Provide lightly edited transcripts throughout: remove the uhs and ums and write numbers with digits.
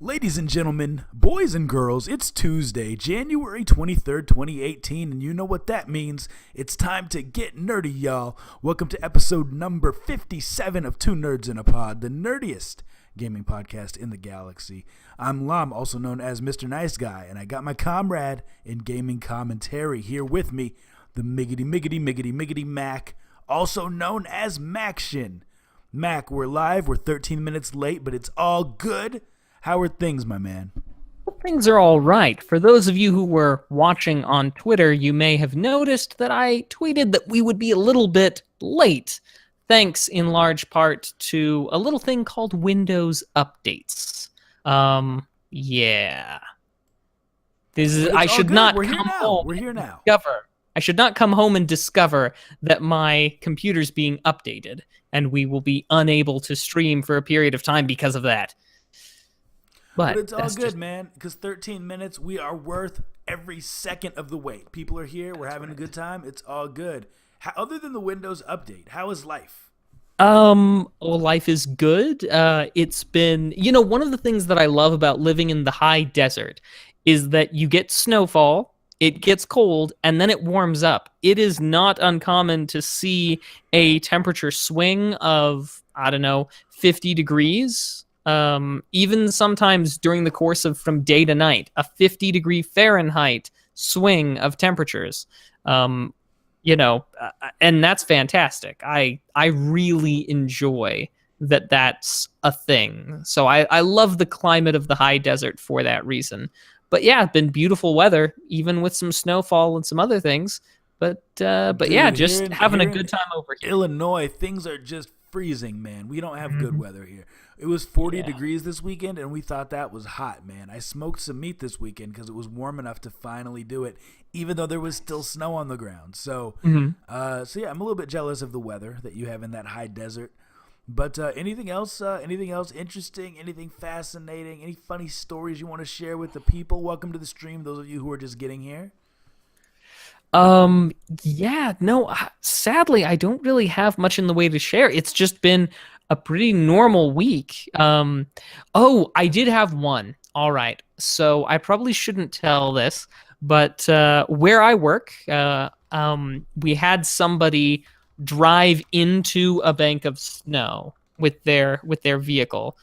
Ladies and gentlemen, boys and girls, it's Tuesday, January 23rd, 2018, and you know what that means. It's time to get nerdy, y'all. Welcome to episode number 57 of Two Nerds in a Pod, the nerdiest gaming podcast in the galaxy. I'm Lam, also known as Mr. Nice Guy, and I got my comrade in gaming commentary here with me, the miggity Mac, also known as Maction. Mac, we're live, we're 13 minutes late, but it's all good. How are things, my man? Well, things are all right. For those of you who were watching on Twitter, you may have noticed that I tweeted that we would be a little bit late, thanks in large part to a little thing called Windows updates. Yeah. I should not come home. We're here now. I should not come home and discover that my computer's being updated, and we will be unable to stream for a period of time because of that. But it's all good, man, because 13 minutes, we are worth every second of the wait. People are here. We're having a good time. It's all good. Other than the Windows update, how is life? Well, life is good. It's been, one of the things that I love about living in the high desert is that you get snowfall, it gets cold, and then it warms up. It is not uncommon to see a temperature swing of, 50 degrees. Even sometimes during the course of from day to night, a 50-degree Fahrenheit swing of temperatures, and that's fantastic. I really enjoy that that's a thing. So I love the climate of the high desert for that reason. But yeah, it's been beautiful weather, even with some snowfall and some other things. But yeah, just having a good time over here. Illinois, things are just freezing, man. We don't have good weather here. It was 40 degrees this weekend, and we thought that was hot, man. I smoked some meat this weekend because it was warm enough to finally do it, even though there was still snow on the ground. So, so yeah, I'm a little bit jealous of the weather that you have in that high desert. But anything else? Anything else interesting? Anything fascinating? Any funny stories you want to share with the people? Welcome to the stream, those of you who are just getting here. Sadly, I don't really have much in the way to share. It's just been a pretty normal week. I did have one. All right. So I probably shouldn't tell this, but where I work, we had somebody drive into a bank of snow with their vehicle.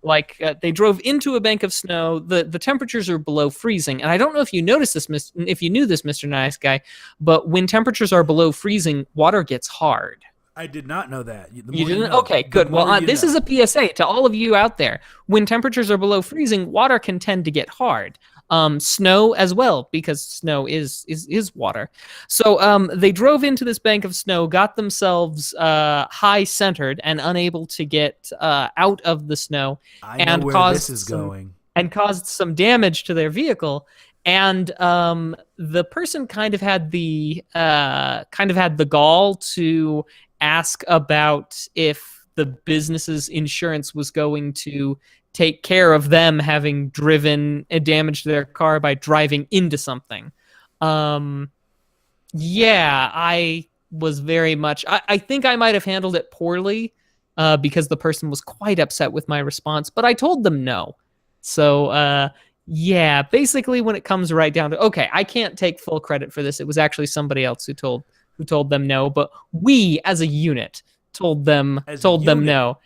What? They drove into a bank of snow. The temperatures are below freezing, and I don't know if you noticed this, if you knew this, Mr. Nice Guy, but when temperatures are below freezing, water gets hard. I did not know that. You didn't? Okay, good. Well, this is a PSA to all of you out there. When temperatures are below freezing, water can tend to get hard. Snow as well, because snow is water. So they drove into this bank of snow, got themselves high centered and unable to get out of the snow, and caused some damage to their vehicle. And the person kind of had the gall to ask about if the business's insurance was going to take care of them having driven and damaged their car by driving into something. I was very much... I think I might have handled it poorly because the person was quite upset with my response, but I told them no. So, basically when it comes right down to... Okay, I can't take full credit for this. It was actually somebody else who told them no, but we as a unit told them no,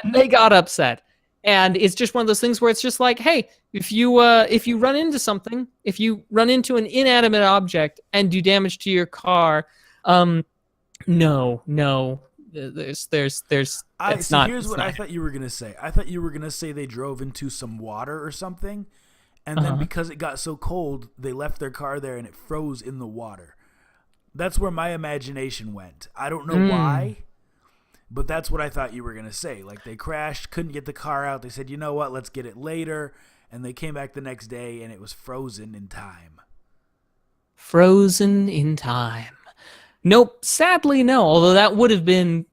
and they got upset. And it's just one of those things where it's just like, hey, if you run into something, if you run into an inanimate object and do damage to your car, no, there's it's not. Here's what I thought you were gonna say. I thought you were gonna say they drove into some water or something, and then because it got so cold, they left their car there and it froze in the water. That's where my imagination went. I don't know why. But that's what I thought you were going to say. Like, they crashed, couldn't get the car out. They said, you know what, let's get it later. And they came back the next day, and it was frozen in time. Frozen in time. Nope, sadly no. Although that would have been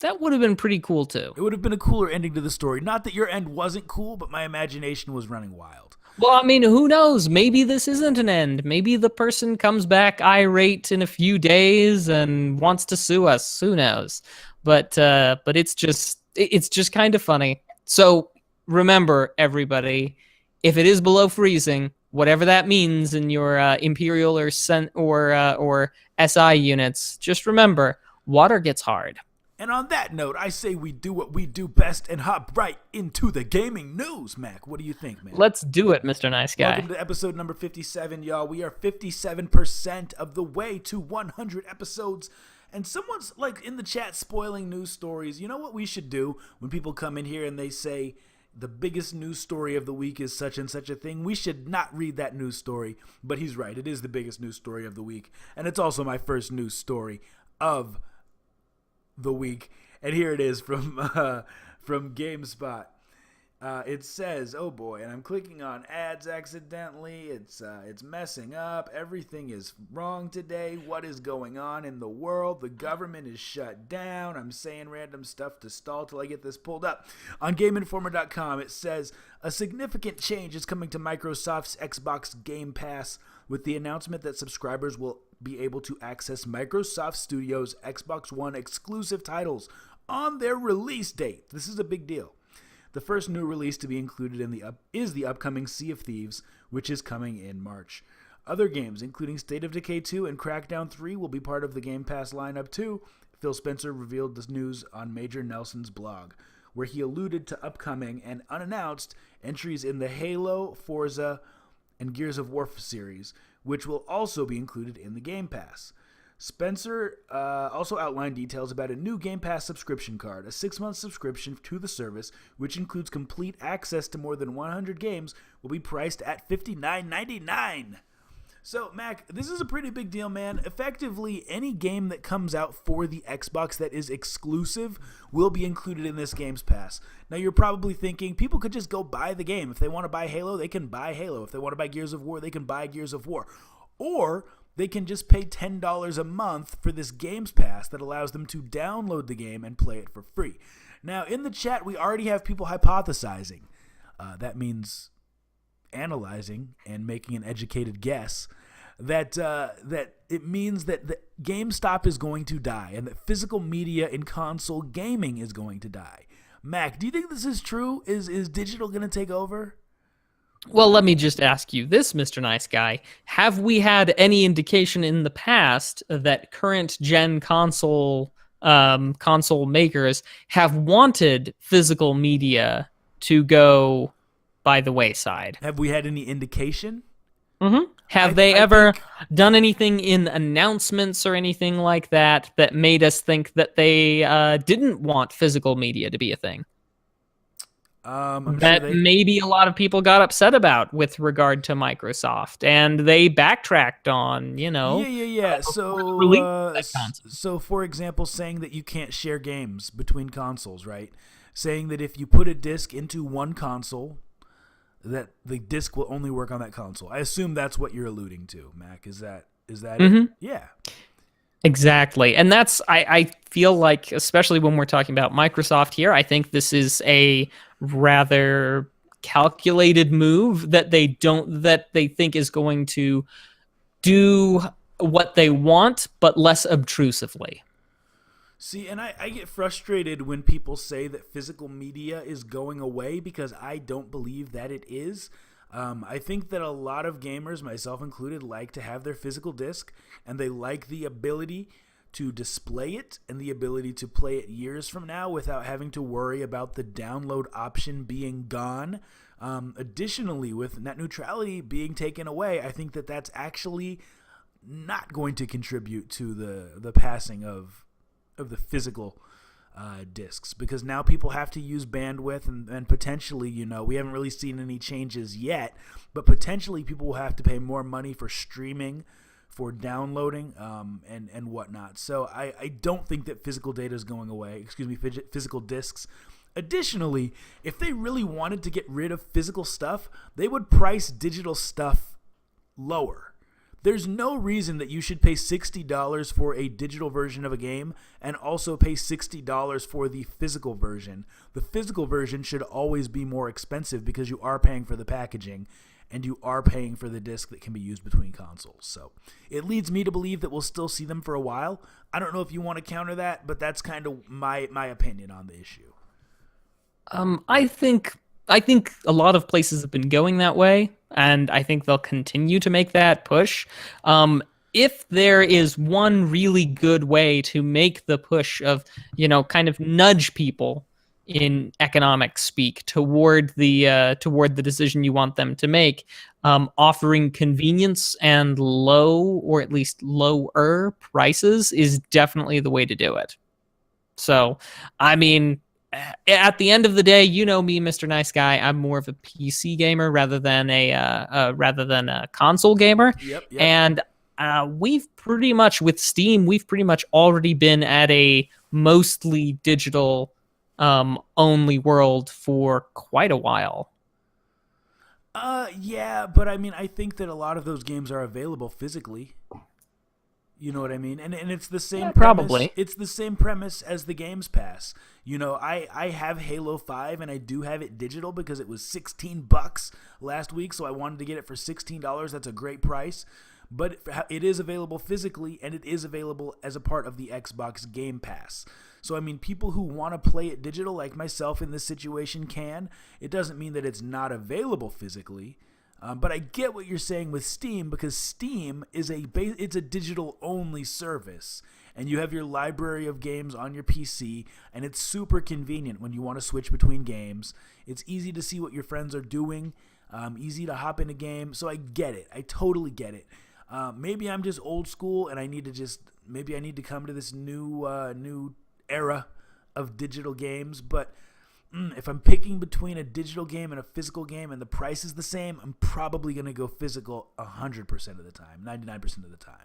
pretty cool too. It would have been a cooler ending to the story. Not that your end wasn't cool, but my imagination was running wild. Well, I mean, who knows? Maybe this isn't an end. Maybe the person comes back irate in a few days and wants to sue us. Who knows? But it's just kind of funny. So remember, everybody, if it is below freezing, whatever that means in your Imperial or SI units, just remember, water gets hard. And on that note, I say we do what we do best and hop right into the gaming news, Mac. What do you think, man? Let's do it, Mr. Nice Guy. Welcome to episode number 57, y'all. We are 57% of the way to 100 episodes. And someone's like in the chat spoiling news stories. You know what we should do when people come in here and they say the biggest news story of the week is such and such a thing? We should not read that news story. But he's right. It is the biggest news story of the week. And it's also my first news story of the week, and here it is from GameSpot. It says, oh boy, and I'm clicking on ads accidentally. It's messing up. Everything is wrong today. What is going on in the world? The government is shut down. I'm saying random stuff to stall till I get this pulled up. On GameInformer.com, it says a significant change is coming to Microsoft's Xbox Game Pass with the announcement that subscribers will be able to access Microsoft Studios' Xbox One exclusive titles on their release date. This is a big deal. The first new release to be included in is the upcoming Sea of Thieves, which is coming in March. Other games, including State of Decay 2 and Crackdown 3, will be part of the Game Pass lineup too. Phil Spencer revealed this news on Major Nelson's blog, where he alluded to upcoming and unannounced entries in the Halo, Forza, and Gears of War series, which will also be included in the Game Pass. Spencer also outlined details about a new Game Pass subscription card, a 6-month subscription to the service, which includes complete access to more than 100 games, will be priced at $59.99. So, Mac, this is a pretty big deal, man. Effectively, any game that comes out for the Xbox that is exclusive will be included in this Games Pass. Now, you're probably thinking, people could just go buy the game. If they want to buy Halo, they can buy Halo. If they want to buy Gears of War, they can buy Gears of War. Or they can just pay $10 a month for this Games Pass that allows them to download the game and play it for free. Now, in the chat, we already have people hypothesizing. That means analyzing and making an educated guess that it means that the GameStop is going to die and that physical media in console gaming is going to die. Mac, do you think this is true? Is digital going to take over? Well, let me just ask you this, Mr. Nice Guy. Have we had any indication in the past that current gen console makers have wanted physical media to go by the wayside? Have we had any indication? Mm-hmm. Have they ever done anything in announcements or anything like that that made us think that they didn't want physical media to be a thing? Maybe a lot of people got upset about with regard to Microsoft, and they backtracked on, Yeah. So, for example, saying that you can't share games between consoles, right? Saying that if you put a disc into one console, that the disc will only work on that console. I assume that's what you're alluding to, Mac. Is that mm-hmm. it? Yeah. Exactly. And that's, I feel like, especially when we're talking about Microsoft here, I think this is a rather calculated move that they think is going to do what they want, but less obtrusively. See, and I get frustrated when people say that physical media is going away because I don't believe that it is. I think that a lot of gamers, myself included, like to have their physical disc, and they like the ability to display it and the ability to play it years from now without having to worry about the download option being gone. Additionally, with net neutrality being taken away, I think that that's actually not going to contribute to the passing of the physical discs, because now people have to use bandwidth and potentially, we haven't really seen any changes yet, but potentially people will have to pay more money for streaming, for downloading, and whatnot. So I don't think that physical data is going away. Physical discs. Additionally, if they really wanted to get rid of physical stuff, they would price digital stuff lower. There's no reason that you should pay $60 for a digital version of a game and also pay $60 for the physical version. The physical version should always be more expensive because you are paying for the packaging and you are paying for the disc that can be used between consoles. So it leads me to believe that we'll still see them for a while. I don't know if you want to counter that, but that's kind of my opinion on the issue. I think I think a lot of places have been going that way, and I think they'll continue to make that push. If there is one really good way to make the push of, kind of nudge people in economic speak toward the decision you want them to make, offering convenience and low, or at least lower prices is definitely the way to do it. So, I mean, at the end of the day, you know me, Mr. Nice Guy. I'm more of a PC gamer rather than a console gamer. Yep. And we've pretty much with Steam, we've pretty much already been at a mostly digital only world for quite a while. Yeah, but I mean, I think that a lot of those games are available physically. You know what I mean? And it's the same Probably. It's the same premise as the Gamepass. I have Halo 5 and I do have it digital because it was $16 last week, so I wanted to get it for $16. That's a great price. But it is available physically, and it is available as a part of the Xbox Game Pass. So, I mean, people who want to play it digital, like myself in this situation, can. It doesn't mean that it's not available physically. But I get what you're saying with Steam, because Steam is it's a digital-only service. And you have your library of games on your PC, and it's super convenient when you want to switch between games. It's easy to see what your friends are doing, easy to hop in a game. So I get it. I totally get it. Maybe I'm just old school, and I need to come to this new era of digital games. But if I'm picking between a digital game and a physical game, and the price is the same, I'm probably going to go physical 100% of the time, 99% of the time.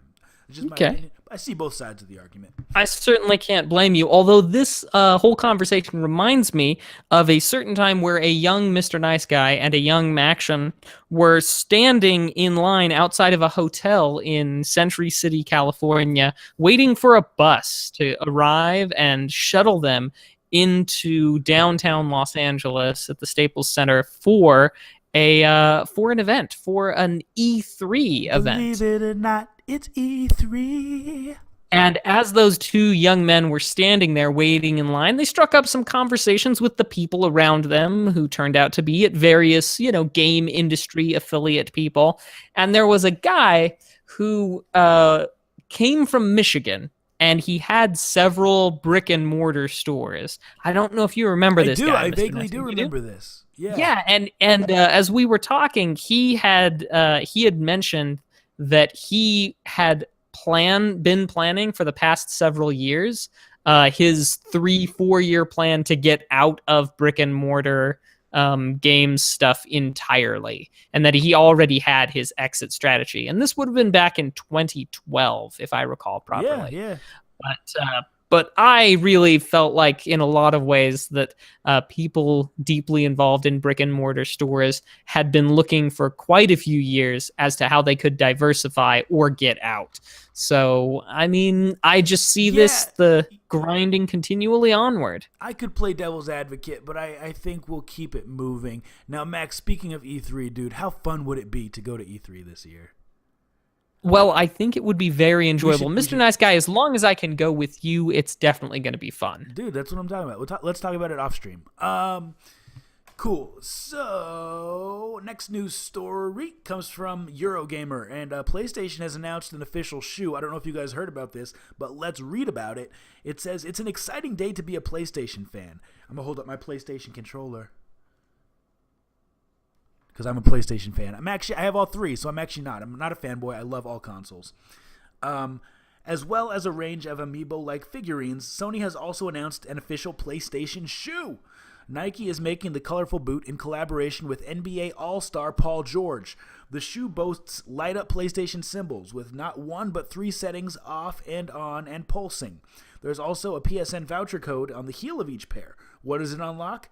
It's just my opinion. I see both sides of the argument. I certainly can't blame you, although this whole conversation reminds me of a certain time where a young Mr. Nice Guy and a young Maction were standing in line outside of a hotel in Century City, California, waiting for a bus to arrive and shuttle them into downtown Los Angeles at the Staples Center for an event, for an E3 event. Believe it or not, it's E3. And as those two young men were standing there waiting in line, they struck up some conversations with the people around them, who turned out to be at various, game industry affiliate people. And there was a guy who came from Michigan, and he had several brick and mortar stores. I don't know if you remember this guy. I vaguely do remember this. Yeah. Yeah, and as we were talking, he had mentioned that he had been planning for the past several years his 3-4 year plan to get out of brick and mortar games stuff entirely, and that he already had his exit strategy. And this would have been back in 2012, if I recall properly. Yeah. But I really felt like, in a lot of ways, that people deeply involved in brick and mortar stores had been looking for quite a few years as to how they could diversify or get out. So, I mean, I just see the grinding continually onward. I could play devil's advocate, but I think we'll keep it moving. Now, Max, speaking of E3, dude, how fun would it be to go to E3 this year? Well, I think it would be very enjoyable. Mr. Nice Guy, as long as I can go with you, it's definitely going to be fun. Dude, that's what I'm talking about. Let's talk about it off stream. Cool. So, next news story comes from Eurogamer, and PlayStation has announced an official shoe. I don't know if you guys heard about this, but let's read about it. It says, "It's an exciting day to be a PlayStation fan." I'm going to hold up my PlayStation controller, because I'm a PlayStation fan. I have all three, so I'm actually not. I'm not a fanboy. I love all consoles. As well as a range of amiibo-like figurines, Sony has also announced an official PlayStation shoe. Nike is making the colorful boot in collaboration with NBA All-Star Paul George. The shoe boasts light-up PlayStation symbols with not one but 3 settings, off and on and pulsing. There's also a PSN voucher code on the heel of each pair. What does it unlock?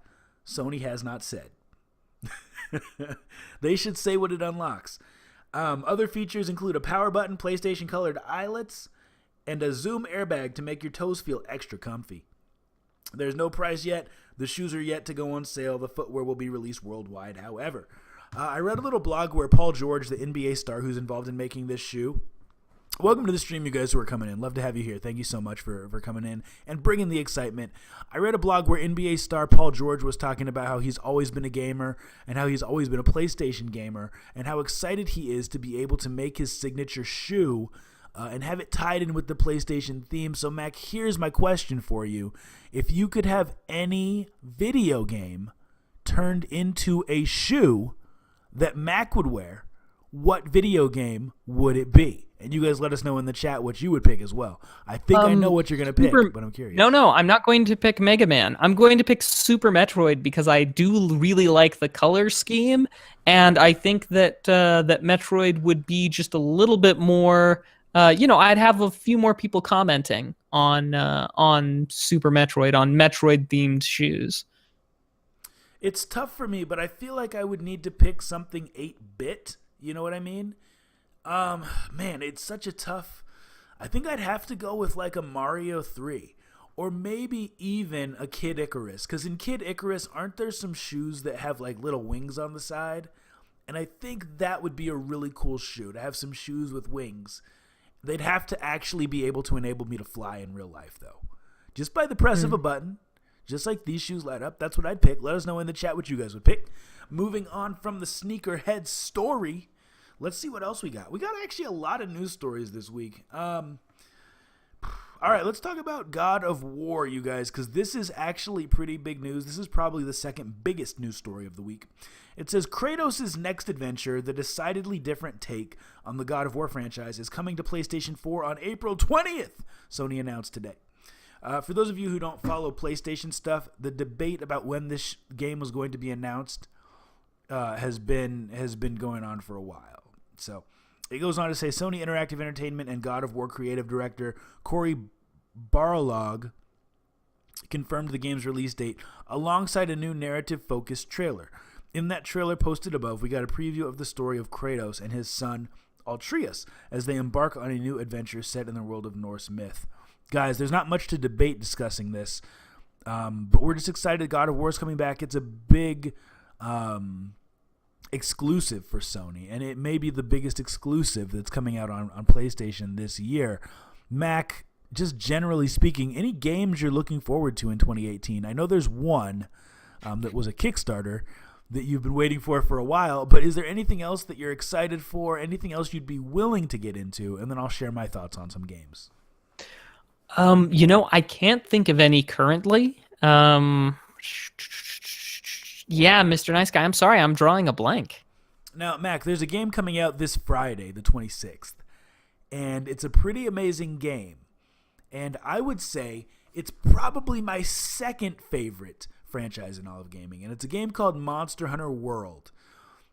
Sony has not said. They should say what it unlocks. Other features include a power button, PlayStation colored eyelets, and a zoom airbag to make your toes feel extra comfy. There's no price yet. The shoes are yet to go on sale. The footwear will be released worldwide, however. I read a little blog where Paul George, the NBA star who's involved in making this shoe, Welcome to the stream, you guys who are coming in. Love to have you here. Thank you so much for coming in and bringing the excitement. I read a blog where NBA star Paul George was talking about how he's always been a gamer and how he's always been a PlayStation gamer and how excited he is to be able to make his signature shoe and have it tied in with the PlayStation theme. So, Mac, here's my question for you. If you could have any video game turned into a shoe that Mac would wear, what video game would it be? And you guys let us know in the chat what you would pick as well. I think I know what you're going to pick, but I'm curious. No, I'm not going to pick Mega Man. I'm going to pick Super Metroid because I do really like the color scheme, and I think that that Metroid would be just a little bit more. I'd have a few more people commenting on Super Metroid, on Metroid-themed shoes. It's tough for me, but I feel like I would need to pick something 8-bit. You know what I mean? Man, it's such a tough. I think I'd have to go with like a Mario 3 or maybe even a Kid Icarus. Because in Kid Icarus, aren't there some shoes that have like little wings on the side? And I think that would be a really cool shoe to have some shoes with wings. They'd have to actually be able to enable me to fly in real life, though. Just by the press of a button, just like these shoes light up, that's what I'd pick. Let us know in the chat what you guys would pick. Moving on from the sneakerhead story, let's see what else we got. We got actually a lot of news stories this week. All right, let's talk about God of War, you guys, because this is actually pretty big news. This is probably the second biggest news story of the week. It says Kratos' next adventure, the decidedly different take on the God of War franchise, is coming to PlayStation 4 on April 20th, Sony announced today. For those of you who don't follow PlayStation stuff, the debate about when this game was going to be announced has been going on for a while. So it goes on to say Sony Interactive Entertainment and God of War creative director Cory Barlog confirmed the game's release date alongside a new narrative-focused trailer. In that trailer posted above, we got a preview of the story of Kratos and his son Atreus as they embark on a new adventure set in the world of Norse myth. Guys, there's not much to debate discussing this, but we're just excited God of War is coming back. It's a big exclusive for Sony, and it may be the biggest exclusive that's coming out on PlayStation this year. Mac, just generally speaking, any games you're looking forward to in 2018? I know there's one that was a Kickstarter that you've been waiting for a while, but is there anything else that you're excited for, anything else you'd be willing to get into? And then I'll share my thoughts on some games. I can't think of any currently. Yeah, Mr. Nice Guy, I'm sorry, I'm drawing a blank. Now, Mac, there's a game coming out this Friday, the 26th, and it's a pretty amazing game. And I would say it's probably my second favorite franchise in all of gaming, and it's a game called Monster Hunter World.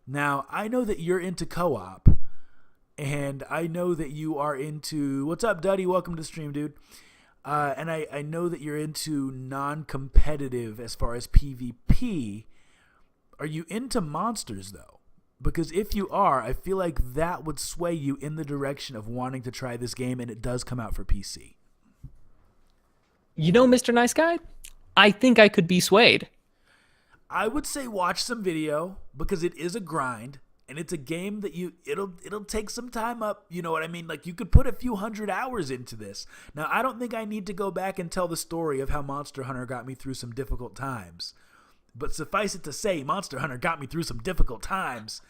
Now, I know that you're into co-op, and I know that you are into... What's up, Duddy? Welcome to the stream, dude. And I know that you're into non-competitive as far as PvP. Are you into monsters, though? Because if you are, I feel like that would sway you in the direction of wanting to try this game, and it does come out for PC. Mr. Nice Guy, I think I could be swayed. I would say watch some video because it is a grind and it's a game that it'll take some time up. You know what I mean? Like you could put a few 100 hours into this. Now, I don't think I need to go back and tell the story of how Monster Hunter got me through some difficult times. But suffice it to say, Monster Hunter got me through some difficult times.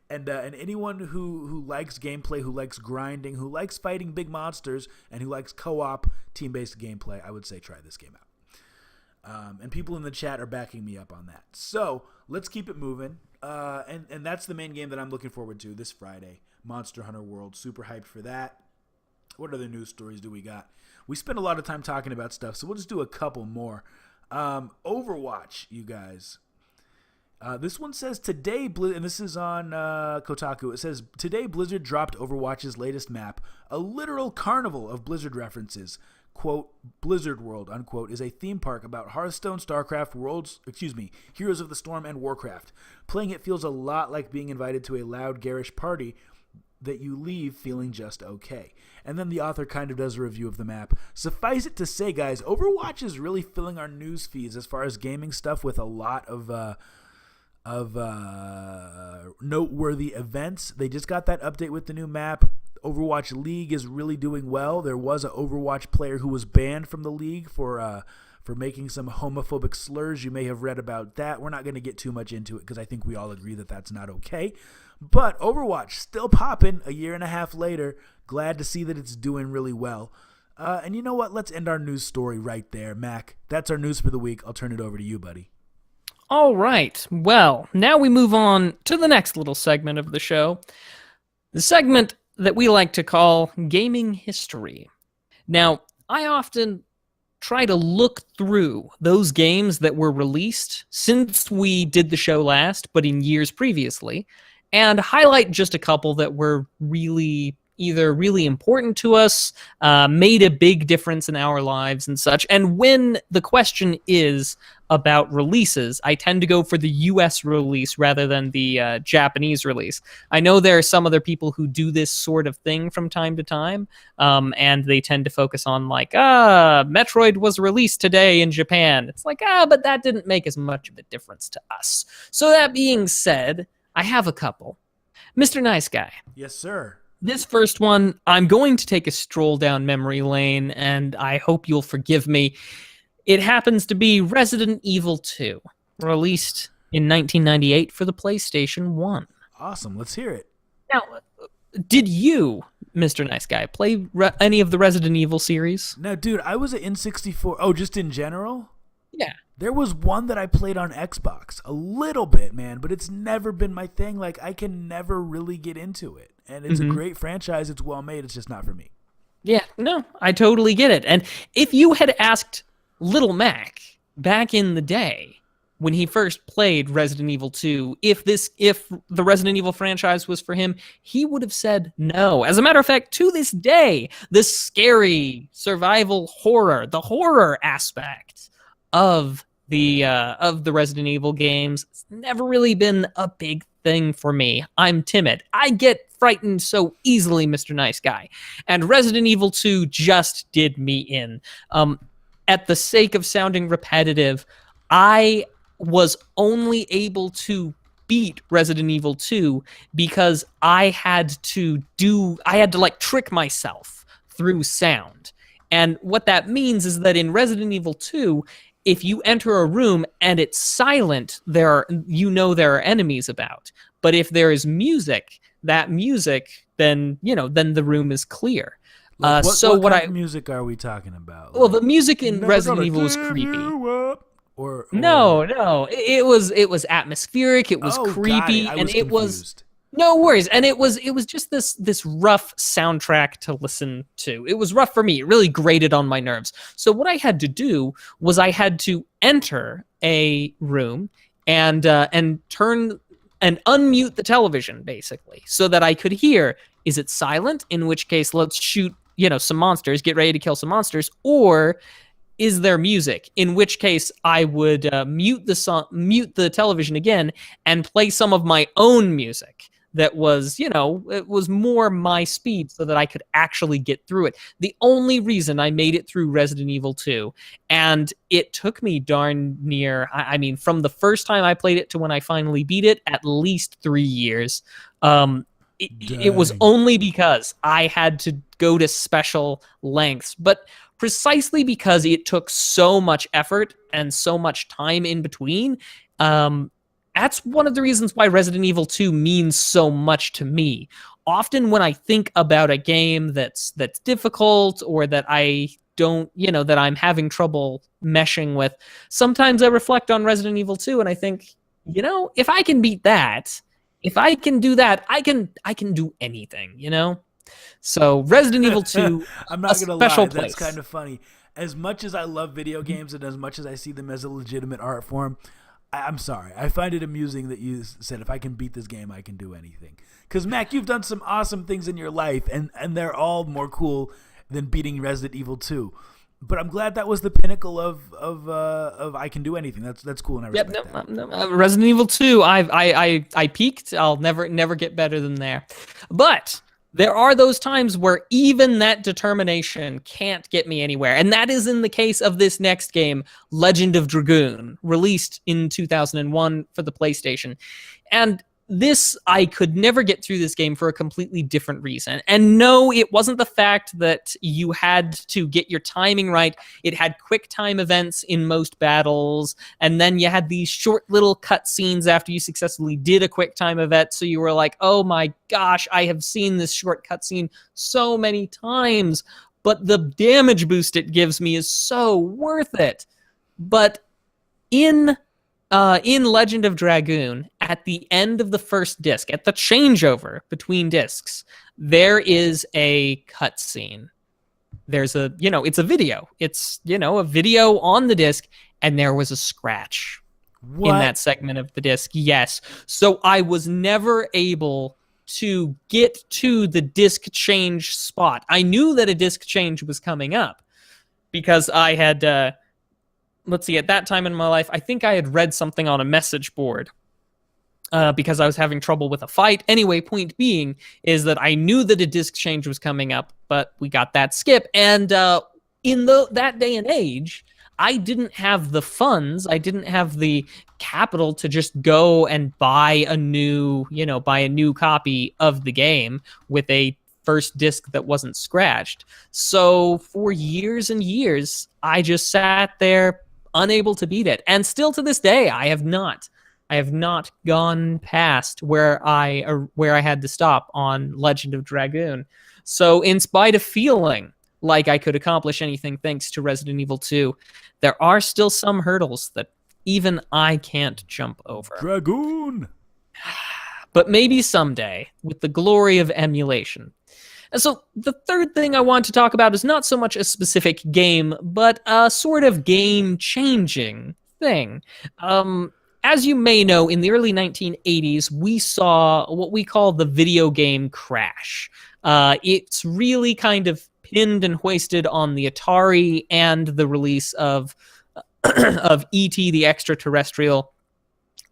And anyone who likes gameplay, who likes grinding, who likes fighting big monsters, and who likes co-op team-based gameplay, I would say try this game out. And people in the chat are backing me up on that. So let's keep it moving. And that's the main game that I'm looking forward to this Friday, Monster Hunter World. Super hyped for that. What other news stories do we got? We spend a lot of time talking about stuff, so we'll just do a couple more. Overwatch, you guys. This one says today, and this is on Kotaku. It says today Blizzard dropped Overwatch's latest map, a literal carnival of Blizzard references. Quote, Blizzard World, unquote, is a theme park about Hearthstone, StarCraft, Heroes of the Storm, and Warcraft. Playing it feels a lot like being invited to a loud, garish party that you leave feeling just okay. And then the author kind of does a review of the map. Suffice it to say, guys, Overwatch is really filling our news feeds as far as gaming stuff with a lot of noteworthy events. They just got that update with the new map. Overwatch League is really doing well. There was an Overwatch player who was banned from the league for making some homophobic slurs. You may have read about that. We're not going to get too much into it because I think we all agree that that's not okay. But Overwatch still popping a year and a half later. Glad to see that it's doing really well. And you know what? Let's end our news story right there. Mac, that's our news for the week. I'll turn it over to you, buddy. All right. Well, now we move on to the next little segment of the show. The segment that we like to call Gaming History. Now, I often try to look through those games that were released since we did the show last, but in years previously, and highlight just a couple that were either really important to us, made a big difference in our lives and such. And when the question is about releases, I tend to go for the US release rather than the Japanese release. I know there are some other people who do this sort of thing from time to time, and they tend to focus on Metroid was released today in Japan. It's but that didn't make as much of a difference to us. So that being said, I have a couple. Mr. Nice Guy. Yes, sir. This first one, I'm going to take a stroll down memory lane, and I hope you'll forgive me. It happens to be Resident Evil 2, released in 1998 for the PlayStation 1. Awesome. Let's hear it. Now, did you, Mr. Nice Guy, play any of the Resident Evil series? No, dude, I was an N64. Oh, just in general? Yeah. There was one that I played on Xbox a little bit, man, but it's never been my thing. I can never really get into it. And it's a great franchise. It's well made. It's just not for me. Yeah, no, I totally get it. And if you had asked Little Mac back in the day when he first played Resident Evil 2, if the Resident Evil franchise was for him, he would have said no. As a matter of fact, to this day, the scary survival horror, the horror aspect of the Resident Evil games, it's never really been a big thing for me. I'm timid. I get frightened so easily, Mr. Nice Guy. And Resident Evil 2 just did me in. At the sake of sounding repetitive, I was only able to beat Resident Evil 2 because I had to trick myself through sound. And what that means is that in Resident Evil 2, if you enter a room and it's silent, there are enemies about. But if there is music, then the room is clear. What kind of music are we talking about? Well, the music in Resident Evil was creepy. Or No, it was atmospheric. It was creepy, it was no worries. And it was just this rough soundtrack to listen to. It was rough for me. It really grated on my nerves. So what I had to do was I had to enter a room and turn and unmute the television, basically, so that I could hear, is it silent? In which case, let's shoot, some monsters, get ready to kill some monsters, or is there music? In which case, I would mute the television again and play some of my own music that was, it was more my speed so that I could actually get through it. The only reason I made it through Resident Evil 2, and it took me darn near, from the first time I played it to when I finally beat it, at least 3 years. It was only because I had to go to special lengths, but precisely because it took so much effort and so much time in between, that's one of the reasons why Resident Evil 2 means so much to me. Often when I think about a game that's difficult or that I don't, that I'm having trouble meshing with, sometimes I reflect on Resident Evil 2 and I think, if I can beat that, if I can do that, I can do anything, So Resident Evil 2, I'm not going to lie, place. That's kind of funny. As much as I love video games and as much as I see them as a legitimate art form, I'm sorry. I find it amusing that you said, if I can beat this game, I can do anything. Because, Mac, you've done some awesome things in your life, and they're all more cool than beating Resident Evil 2. But I'm glad that was the pinnacle of I can do anything. That's cool, and I respect that. No. Resident Evil 2, I peaked. I'll never get better than there. But there are those times where even that determination can't get me anywhere. And that is in the case of this next game, Legend of Dragoon, released in 2001 for the PlayStation. And this, I could never get through this game for a completely different reason. And no, it wasn't the fact that you had to get your timing right. It had quick time events in most battles, and then you had these short little cutscenes after you successfully did a quick time event, so you were like, oh my gosh, I have seen this short cutscene so many times, but the damage boost it gives me is so worth it. But in Legend of Dragoon, at the end of the first disc, at the changeover between discs, there is a cutscene. There's it's a video. It's, a video on the disc, and there was a scratch in that segment of the disc. Yes. So I was never able to get to the disc change spot. I knew that a disc change was coming up because I had... let's see, at that time in my life, I think I had read something on a message board because I was having trouble with a fight. Anyway, point being is that I knew that a disc change was coming up, but we got that skip. And in that day and age, I didn't have the funds. I didn't have the capital to just go and buy a new copy of the game with a first disc that wasn't scratched. So for years and years, I just sat there unable to beat it. And still to this day, I have not gone past where I had to stop on Legend of Dragoon. So in spite of feeling like I could accomplish anything thanks to Resident Evil 2, there are still some hurdles that even I can't jump over. Dragoon! But maybe someday, with the glory of emulation. And so the third thing I want to talk about is not so much a specific game, but a sort of game-changing thing. As you may know, in the early 1980s, we saw what we call the video game crash. It's really kind of pinned and hoisted on the Atari and the release of E.T. the Extraterrestrial,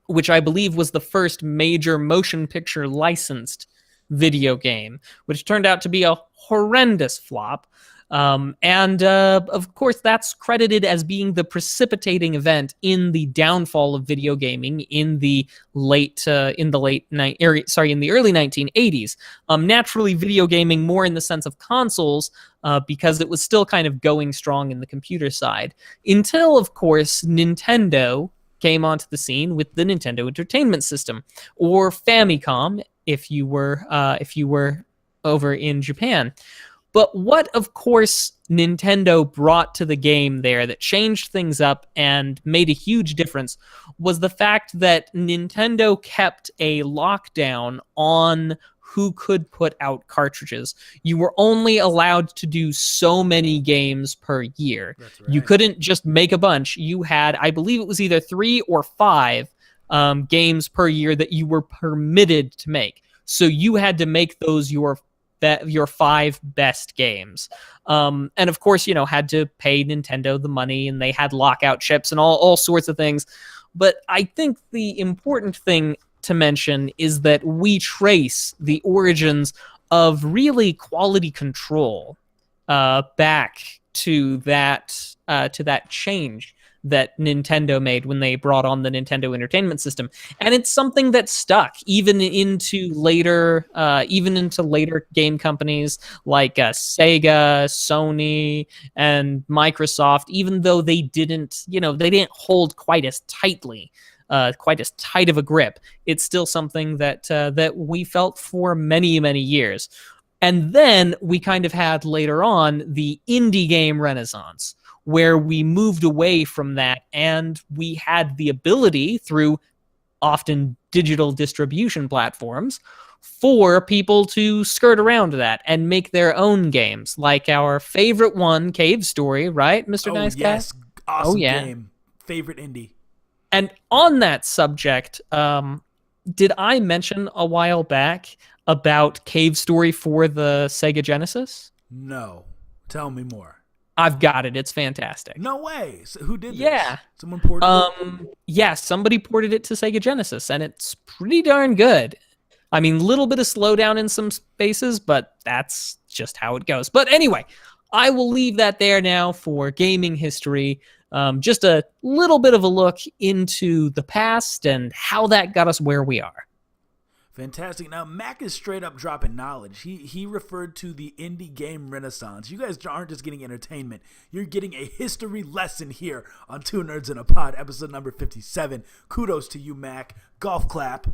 which I believe was the first major motion picture licensed video game, which turned out to be a horrendous flop. Of course, that's credited as being the precipitating event in the downfall of video gaming in the early 1980s. Naturally, video gaming more in the sense of consoles, because it was still kind of going strong in the computer side. Until, of course, Nintendo came onto the scene with the Nintendo Entertainment System, or Famicom, if you were over in Japan. But what, of course, Nintendo brought to the game there that changed things up and made a huge difference was the fact that Nintendo kept a lockdown on who could put out cartridges. You were only allowed to do so many games per year. That's right. You couldn't just make a bunch. You had, I believe it was either 3 or 5 games per year that you were permitted to make. So you had to make those your 5 best games. And of course, had to pay Nintendo the money, and they had lockout chips and all sorts of things. But I think the important thing to mention is that we trace the origins of really quality control back to that change that Nintendo made when they brought on the Nintendo Entertainment System. And it's something that stuck even into later game companies like Sega, Sony, and Microsoft, even though they didn't hold quite as tight of a grip. It's still something that we felt for many, many years. And then we kind of had later on the indie game renaissance, where we moved away from that and we had the ability, through often digital distribution platforms, for people to skirt around that and make their own games, like our favorite one, Cave Story, right, Mr. Nice Guy? Yes, awesome game. Favorite indie. And on that subject, did I mention a while back about Cave Story for the Sega Genesis? No. Tell me more. I've got it. It's fantastic. No way. So who did this? Yeah. Someone ported it? Yeah, somebody ported it to Sega Genesis, and it's pretty darn good. I mean, a little bit of slowdown in some spaces, but that's just how it goes. But anyway, I will leave that there now for gaming history. Just a little bit of a look into the past and how that got us where we are. Fantastic. Now, Mac is straight up dropping knowledge. He referred to the indie game renaissance. You guys aren't just getting entertainment. You're getting a history lesson here on Two Nerds in a Pod, episode number 57. Kudos to you, Mac. Golf clap.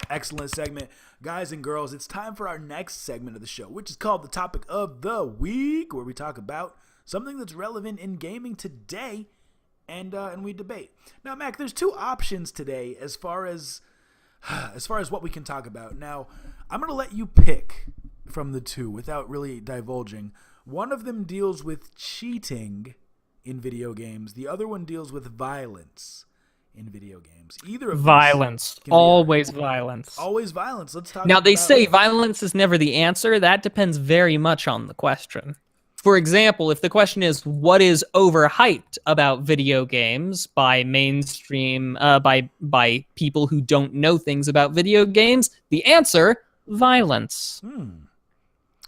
Excellent segment. Guys and girls, it's time for our next segment of the show, which is called the Topic of the Week, where we talk about something that's relevant in gaming today, and we debate. Now, Mac, there's two options today as far as what we can talk about. Now, I'm going to let you pick from the two without really divulging. One of them deals with cheating in video games. The other one deals with violence in video games. Either of violence. Always violence. Always violence. Let's talk now, about... they say violence is never the answer. That depends very much on the question. For example, if the question is what is overhyped about video games by mainstream, by people who don't know things about video games, the answer, violence.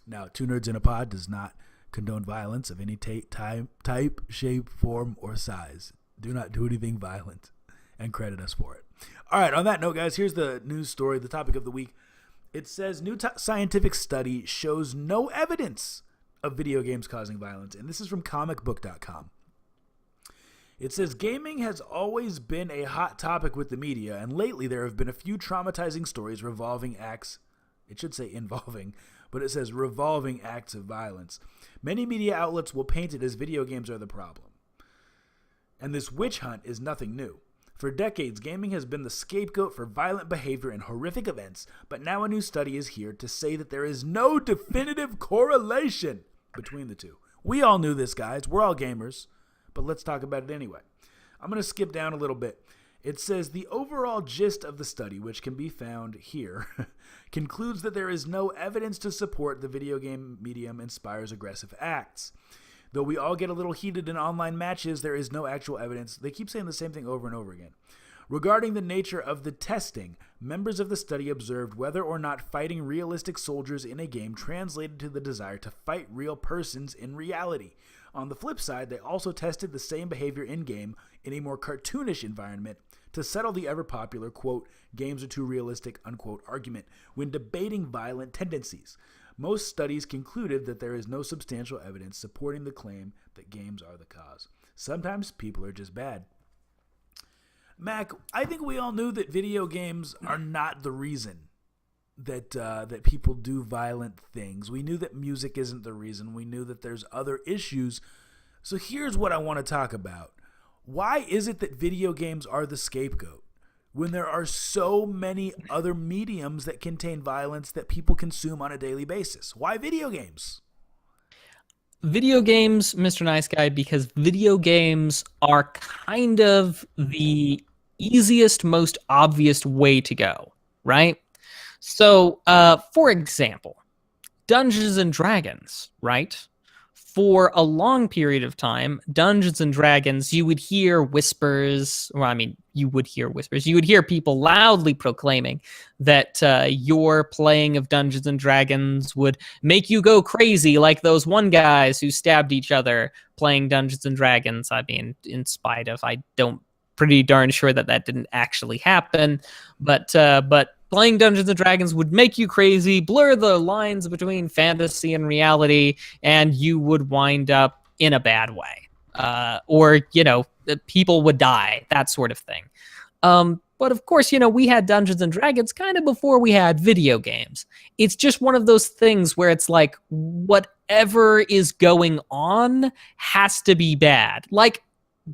Now, Two Nerds in a Pod does not condone violence of any type, shape, form, or size. Do not do anything violent and credit us for it. All right, on that note, guys, here's the news story, the topic of the week. It says, new scientific study shows no evidence of video games causing violence, and this is from comicbook.com. It says, gaming has always been a hot topic with the media, and lately there have been a few traumatizing stories involving acts of violence. Many media outlets will paint it as video games are the problem. And this witch hunt is nothing new. For decades, gaming has been the scapegoat for violent behavior and horrific events, but now a new study is here to say that there is no definitive correlation between the two. We all knew this, guys. We're all gamers, but let's talk about it anyway. I'm going to skip down a little bit. It says the overall gist of the study, which can be found here, concludes that there is no evidence to support the video game medium inspires aggressive acts. Though we all get a little heated in online matches, there is no actual evidence. They keep saying the same thing over and over again. Regarding the nature of the testing, members of the study observed whether or not fighting realistic soldiers in a game translated to the desire to fight real persons in reality. On the flip side, they also tested the same behavior in-game in a more cartoonish environment to settle the ever-popular, quote, games are too realistic, unquote, argument when debating violent tendencies. Most studies concluded that there is no substantial evidence supporting the claim that games are the cause. Sometimes people are just bad. Mac, I think we all knew that video games are not the reason that people do violent things. We knew that music isn't the reason. We knew that there's other issues. So here's what I want to talk about. Why is it that video games are the scapegoat when there are so many other mediums that contain violence that people consume on a daily basis? Why video games? Video games, Mr. Nice Guy, because video games are kind of the easiest, most obvious way to go, right? So, for example, Dungeons and Dragons, right? For a long period of time, Dungeons and Dragons, you would hear whispers. Well, I mean, you would hear whispers. You would hear people loudly proclaiming that your playing of Dungeons and Dragons would make you go crazy, like those one guys who stabbed each other playing Dungeons and Dragons. I mean, in spite of, I don't pretty darn sure that didn't actually happen, but playing Dungeons and Dragons would make you crazy, blur the lines between fantasy and reality, and you would wind up in a bad way. Or, people would die, that sort of thing. But of course, we had Dungeons and Dragons kind of before we had video games. It's just one of those things where it's like, whatever is going on has to be bad. Like,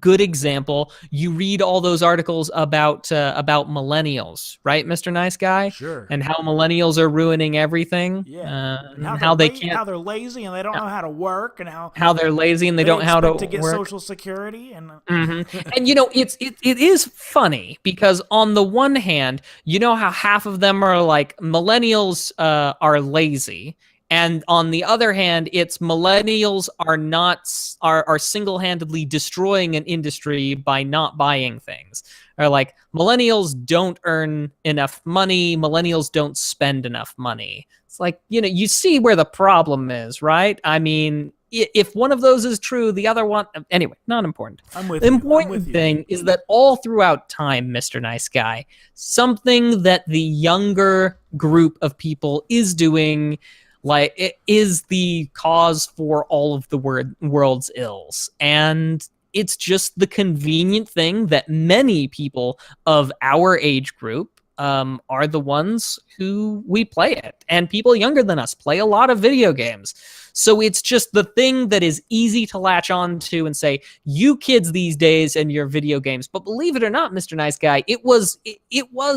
good example, you read all those articles about millennials, right, Mr. Nice Guy? Sure. And how millennials are ruining everything. Yeah. And how they can't, how they're lazy and they don't know how to work, and how they're lazy and they don't know how to get work. Social Security and And it is funny because on the one hand, you know how half of them are like millennials are lazy. And on the other hand, it's millennials are single-handedly destroying an industry by not buying things. Or like millennials don't earn enough money, millennials don't spend enough money. It's like, you see where the problem is, right? I mean, if one of those is true, the other one, anyway, not important. I'm with The you. I'm important with you. thing is that all throughout time, Mr. Nice Guy, something that the younger group of people is doing, like, it is the cause for all of the world's ills. And it's just the convenient thing that many people of our age group are the ones who we play it. And people younger than us play a lot of video games. So it's just the thing that is easy to latch on to and say, you kids these days and your video games. But believe it or not, Mr. Nice Guy, it was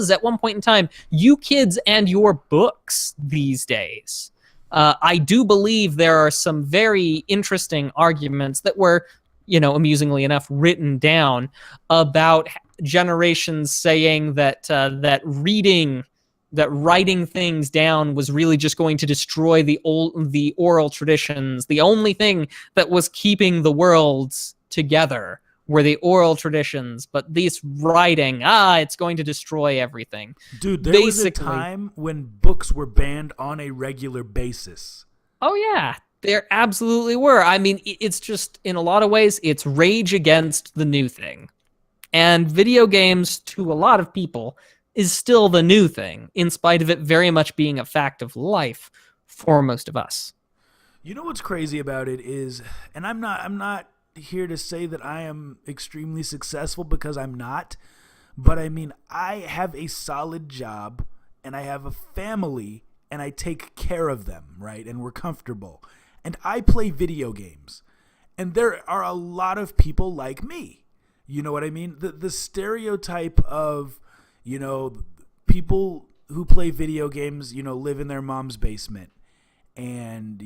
at one point in time, you kids and your books these days. I do believe there are some very interesting arguments that were, amusingly enough, written down about generations saying that writing things down was really just going to destroy the oral traditions. The only thing that was keeping the worlds together were the oral traditions, but this writing, it's going to destroy everything. Dude, there was a time when books were banned on a regular basis. Oh yeah, there absolutely were. I mean, it's just, in a lot of ways, it's rage against the new thing. And video games, to a lot of people, is still the new thing, in spite of it very much being a fact of life for most of us. You know what's crazy about it is, and I'm not here to say that I am extremely successful, because I'm not, but I mean, I have a solid job, and I have a family, and I take care of them, right? And we're comfortable. And I play video games. And there are a lot of people like me. You know what I mean? The stereotype of, people who play video games, live in their mom's basement, and,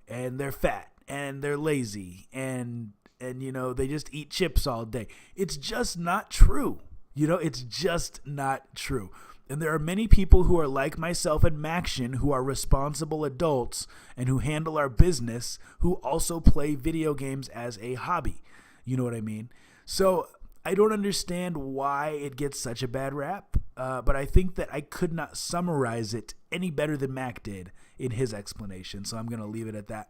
and they're fat and they're lazy and they just eat chips all day. It's just not true. It's just not true. And there are many people who are like myself and Maction, who are responsible adults and who handle our business, who also play video games as a hobby. You know what I mean? So I don't understand why it gets such a bad rap, but I think that I could not summarize it any better than Mac did in his explanation, so I'm going to leave it at that.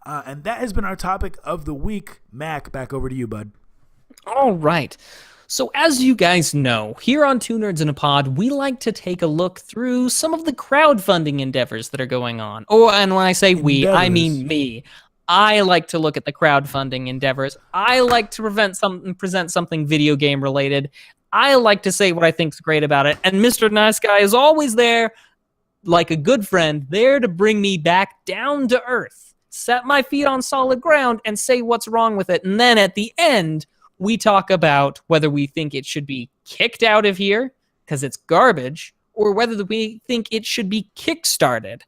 And that has been our topic of the week. Mac, back over to you, bud. All right. So as you guys know, here on Two Nerds in a Pod, we like to take a look through some of the crowdfunding endeavors that are going on. Oh, and when I say we, I mean me. I like to look at the crowdfunding endeavors. I like to present something video game related. I like to say what I think's great about it. And Mr. Nice Guy is always there, like a good friend, there to bring me back down to earth, set my feet on solid ground, and say what's wrong with it. And then at the end, we talk about whether we think it should be kicked out of here because it's garbage, or whether we think it should be kickstarted.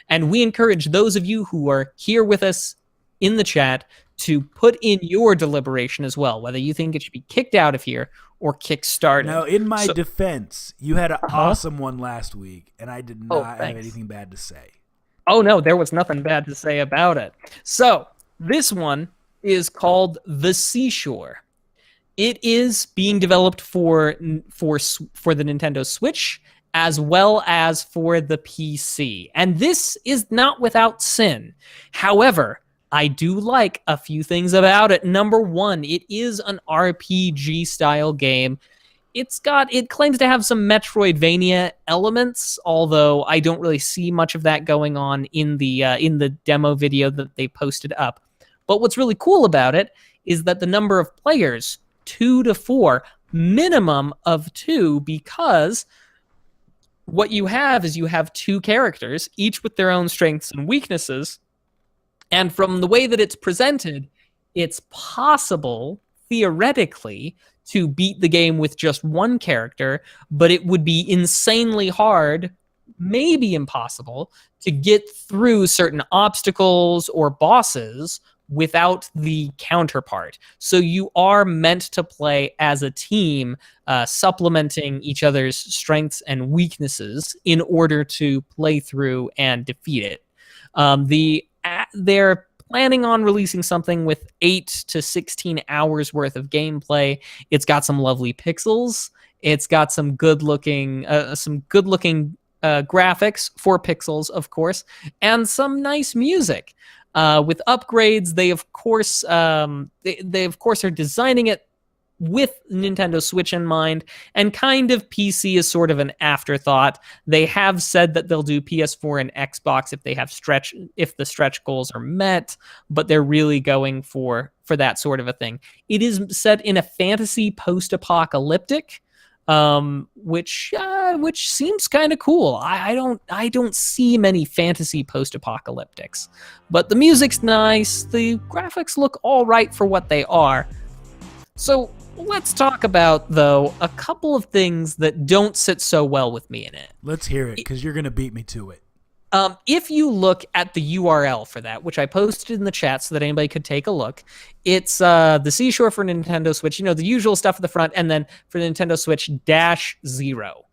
And we encourage those of you who are here with us in the chat to put in your deliberation as well, whether you think it should be kicked out of here or kickstarted. Now, in my defense, you had an awesome one last week, and I did not have anything bad to say. Oh, no, there was nothing bad to say about it. So, this one is called The Seashore. It is being developed for the Nintendo Switch, as well as for the PC. And this is not without sin. However, I do like a few things about it. Number one, it is an RPG style game. It claims to have some Metroidvania elements, although I don't really see much of that going on in the demo video that they posted up. But what's really cool about it is that the number of players, 2 to 4, minimum of 2, because what you have is you have 2 characters, each with their own strengths and weaknesses. And from the way that it's presented, it's possible, theoretically, to beat the game with just one character, but it would be insanely hard, maybe impossible, to get through certain obstacles or bosses without the counterpart. So you are meant to play as a team, supplementing each other's strengths and weaknesses in order to play through and defeat it. They're planning on releasing something with 8 to 16 hours worth of gameplay. It's got some lovely pixels. It's got some good-looking graphics, 4 pixels, of course, and some nice music. with upgrades. They of course they of course are designing it with Nintendo Switch in mind, and kind of PC is sort of an afterthought. They have said that they'll do PS4 and Xbox if the stretch goals are met, but they're really going for that sort of a thing. It is set in a fantasy post-apocalyptic, which seems kind of cool. I don't see many fantasy post-apocalyptics, but the music's nice. The graphics look all right for what they are. So let's talk about, though, a couple of things that don't sit so well with me in it. Let's hear it, because you're going to beat me to it. If you look at the URL for that, which I posted in the chat so that anybody could take a look, it's the Seashore for Nintendo Switch, the usual stuff at the front, and then for Nintendo Switch -0.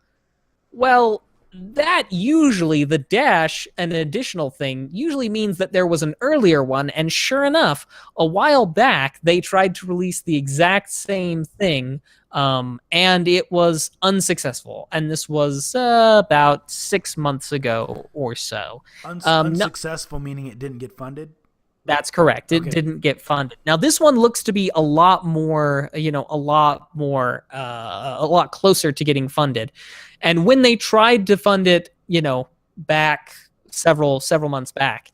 Well, that usually, the dash, an additional thing, usually means that there was an earlier one, and sure enough, a while back, they tried to release the exact same thing, and it was unsuccessful. And this was about 6 months ago or so. Unsuccessful meaning it didn't get funded? That's correct. It didn't get funded. Now, this one looks to be a lot closer to getting funded. And when they tried to fund it, back several months back,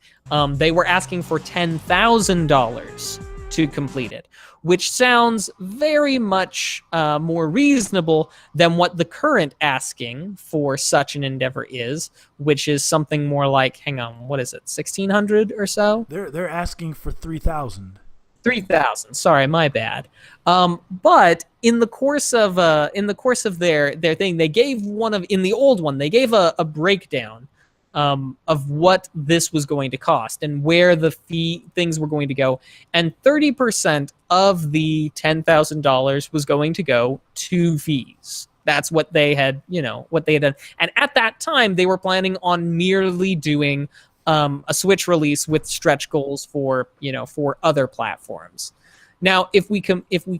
they were asking for $10,000 to complete it, which sounds very much more reasonable than what the current asking for such an endeavor is, which is something more like, hang on, what is it, 1,600 or so? They're asking for 3,000. 3,000. Sorry, my bad. But in the course of their thing, they gave in the old one, they gave a breakdown of what this was going to cost and where the things were going to go, and 30% of the $10,000 was going to go to fees. That's what they had done. And at that time, they were planning on merely doing a Switch release with stretch goals for other platforms. Now, if we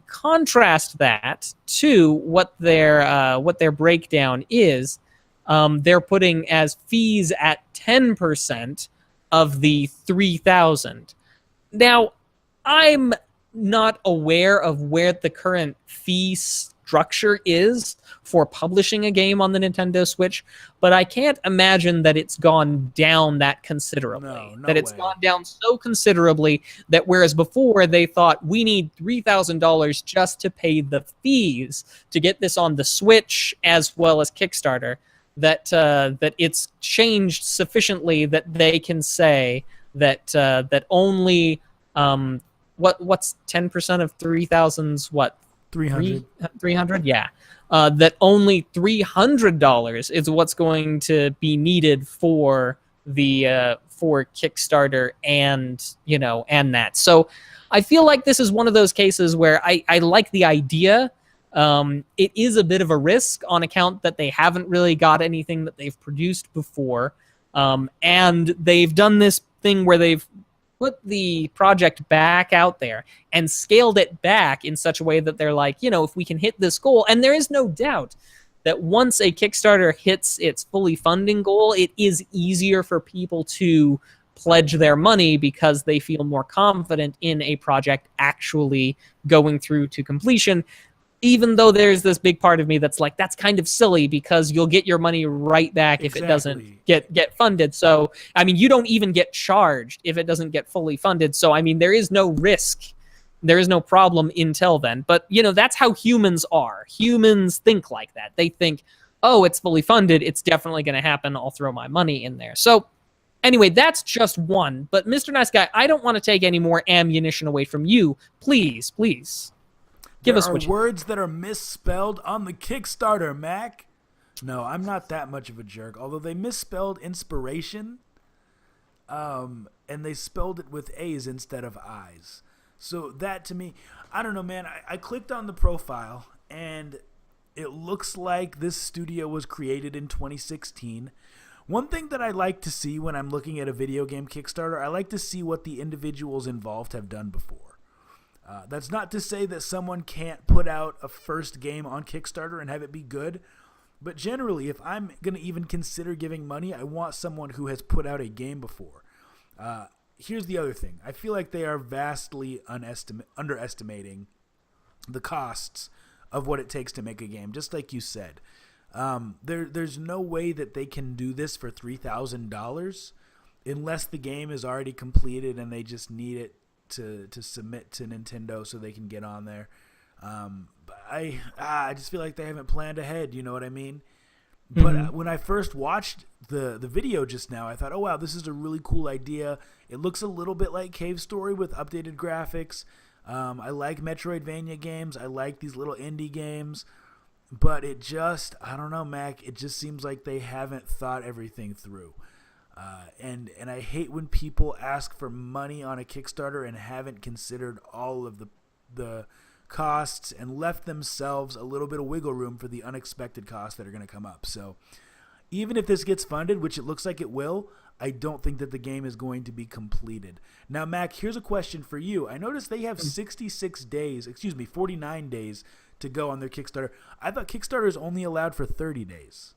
contrast that to what their breakdown is, they're putting as fees at 10% of the 3,000. Now, I'm not aware of where the current fee structure is for publishing a game on the Nintendo Switch, but I can't imagine that it's gone down that considerably. No that it's way. gone down so considerably that whereas before they thought we need $3,000 just to pay the fees to get this on the Switch as well as Kickstarter, that it's changed sufficiently that they can say that only what's 10% of 3,000's what? 300. 300, yeah. That only $300 is what's going to be needed for the for Kickstarter and that. So I feel like this is one of those cases where I like the idea. It is a bit of a risk on account that they haven't really got anything that they've produced before, and they've done this thing where they've put the project back out there and scaled it back in such a way that they're like, if we can hit this goal, and there is no doubt that once a Kickstarter hits its fully funding goal, it is easier for people to pledge their money because they feel more confident in a project actually going through to completion. Even though there's this big part of me that's like, that's kind of silly because you'll get your money right back if it doesn't get funded. So, you don't even get charged if it doesn't get fully funded. So, there is no risk. There is no problem until then. But, that's how humans are. Humans think like that. They think, oh, it's fully funded. It's definitely going to happen. I'll throw my money in there. So, anyway, that's just one. But, Mr. Nice Guy, I don't want to take any more ammunition away from you. Please. There are words that are misspelled on the Kickstarter, Mac. No, I'm not that much of a jerk. Although they misspelled inspiration, and they spelled it with A's instead of I's. So that to me, I don't know, man. I clicked on the profile, and it looks like this studio was created in 2016. One thing that I like to see when I'm looking at a video game Kickstarter, I like to see what the individuals involved have done before. That's not to say that someone can't put out a first game on Kickstarter and have it be good, but generally, if I'm going to even consider giving money, I want someone who has put out a game before. here's the other thing. I feel like they are vastly underestimating the costs of what it takes to make a game, just like you said. There's no way that they can do this for $3,000 unless the game is already completed and they just need it to submit to Nintendo so they can get on there. I just feel like they haven't planned ahead. You know what I mean? But when I first watched the video just now, I thought, oh, wow, this is a really cool idea. It looks a little bit like Cave Story with updated graphics. I like Metroidvania games. I like these little indie games. But it just, I don't know, Mac, it just seems like they haven't thought everything through. And I hate when people ask for money on a Kickstarter and haven't considered all of the costs and left themselves a little bit of wiggle room for the unexpected costs that are going to come up. So even if this gets funded, which it looks like it will, I don't think that the game is going to be completed. Now, Mac, here's a question for you. I noticed they have 49 days to go on their Kickstarter. I thought Kickstarter is only allowed for 30 days.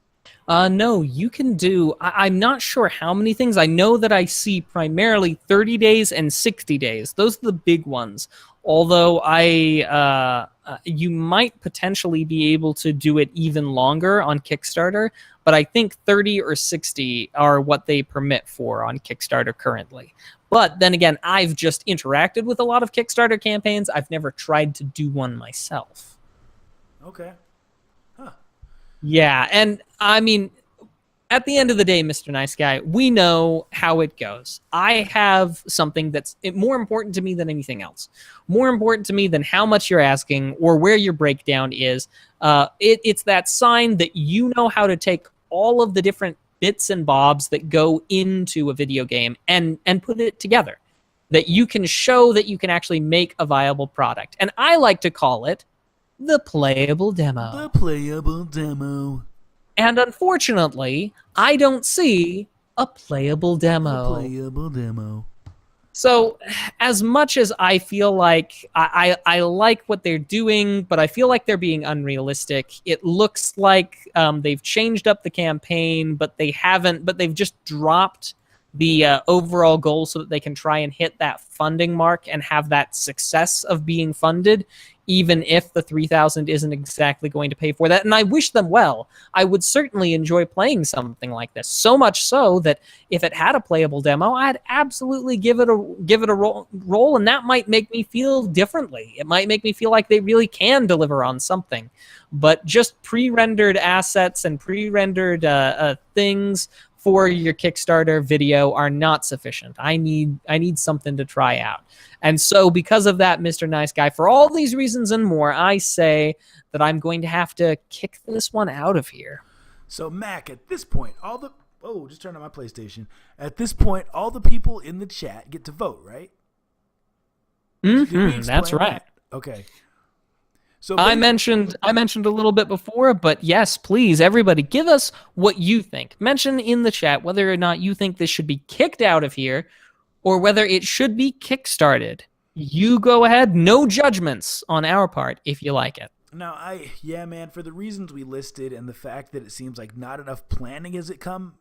No, you can do, I'm not sure how many things. I know that I see primarily 30 days and 60 days. Those are the big ones. Although you might potentially be able to do it even longer on Kickstarter, but I think 30 or 60 are what they permit for on Kickstarter currently. But then again, I've just interacted with a lot of Kickstarter campaigns. I've never tried to do one myself. Okay. Huh. Yeah, and I mean, at the end of the day, Mr. Nice Guy, we know how it goes. I have something that's more important to me than anything else. More important to me than how much you're asking or where your breakdown is. It's that sign that you know how to take all of the different bits and bobs that go into a video game and put it together. That you can show that you can actually make a viable product. And I like to call it the playable demo. The playable demo. And unfortunately, I don't see a playable demo. A playable demo. So, as much as I feel like I like what they're doing, but I feel like they're being unrealistic. It looks like they've changed up the campaign, but they haven't. But they've just dropped the overall goal so that they can try and hit that funding mark and have that success of being funded, even if the 3,000 isn't exactly going to pay for that. And I wish them well. I would certainly enjoy playing something like this. So much so that if it had a playable demo, I'd absolutely give it a roll, and that might make me feel differently. It might make me feel like they really can deliver on something. But just pre-rendered assets and pre-rendered things for your Kickstarter video are not sufficient. I need something to try out. And so because of that, Mr. Nice Guy, for all these reasons and more, I say that I'm going to have to kick this one out of here. So, Mac, at this point, just turn on my PlayStation. At this point, all the people in the chat get to vote, right? That's right. That? Okay. So I mentioned a little bit before, but yes, please, everybody, give us what you think. Mention in the chat whether or not you think this should be kicked out of here or whether it should be kickstarted. You go ahead. No judgments on our part if you like it. Now, man, for the reasons we listed and the fact that it seems like not enough planning has it come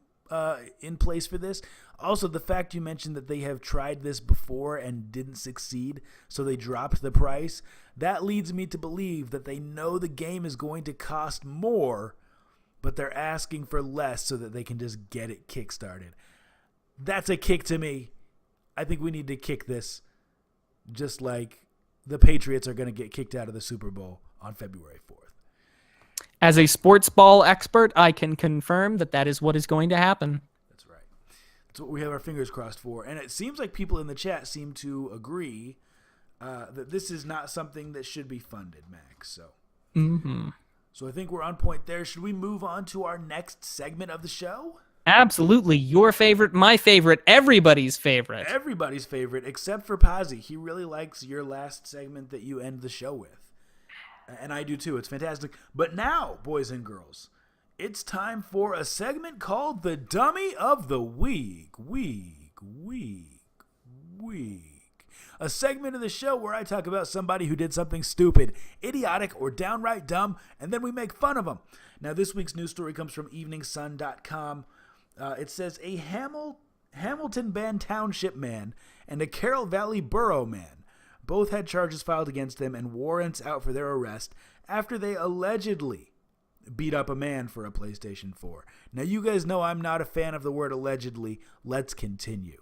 in place for this. Also, the fact you mentioned that they have tried this before and didn't succeed, so they dropped the price. That leads me to believe that they know the game is going to cost more, but they're asking for less so that they can just get it kickstarted. That's a kick to me. I think we need to kick this, just like the Patriots are going to get kicked out of the Super Bowl on February 4th. As a sports ball expert, I can confirm that is what is going to happen. That's right. That's what we have our fingers crossed for. And it seems like people in the chat seem to agree that this is not something that should be funded, Max. So I think we're on point there. Should we move on to our next segment of the show? Absolutely. Your favorite, my favorite, everybody's favorite. Everybody's favorite, except for Pazzi. He really likes your last segment that you end the show with. And I do too. It's fantastic. But now, boys and girls, it's time for a segment called the Dummy of the Week. A segment of the show where I talk about somebody who did something stupid, idiotic, or downright dumb, and then we make fun of them. Now, this week's news story comes from eveningsun.com. It says a Hamilton Bend Township man and a Carroll Valley Borough man. Both had charges filed against them and warrants out for their arrest after they allegedly beat up a man for a PlayStation 4. Now, you guys know I'm not a fan of the word allegedly. Let's continue.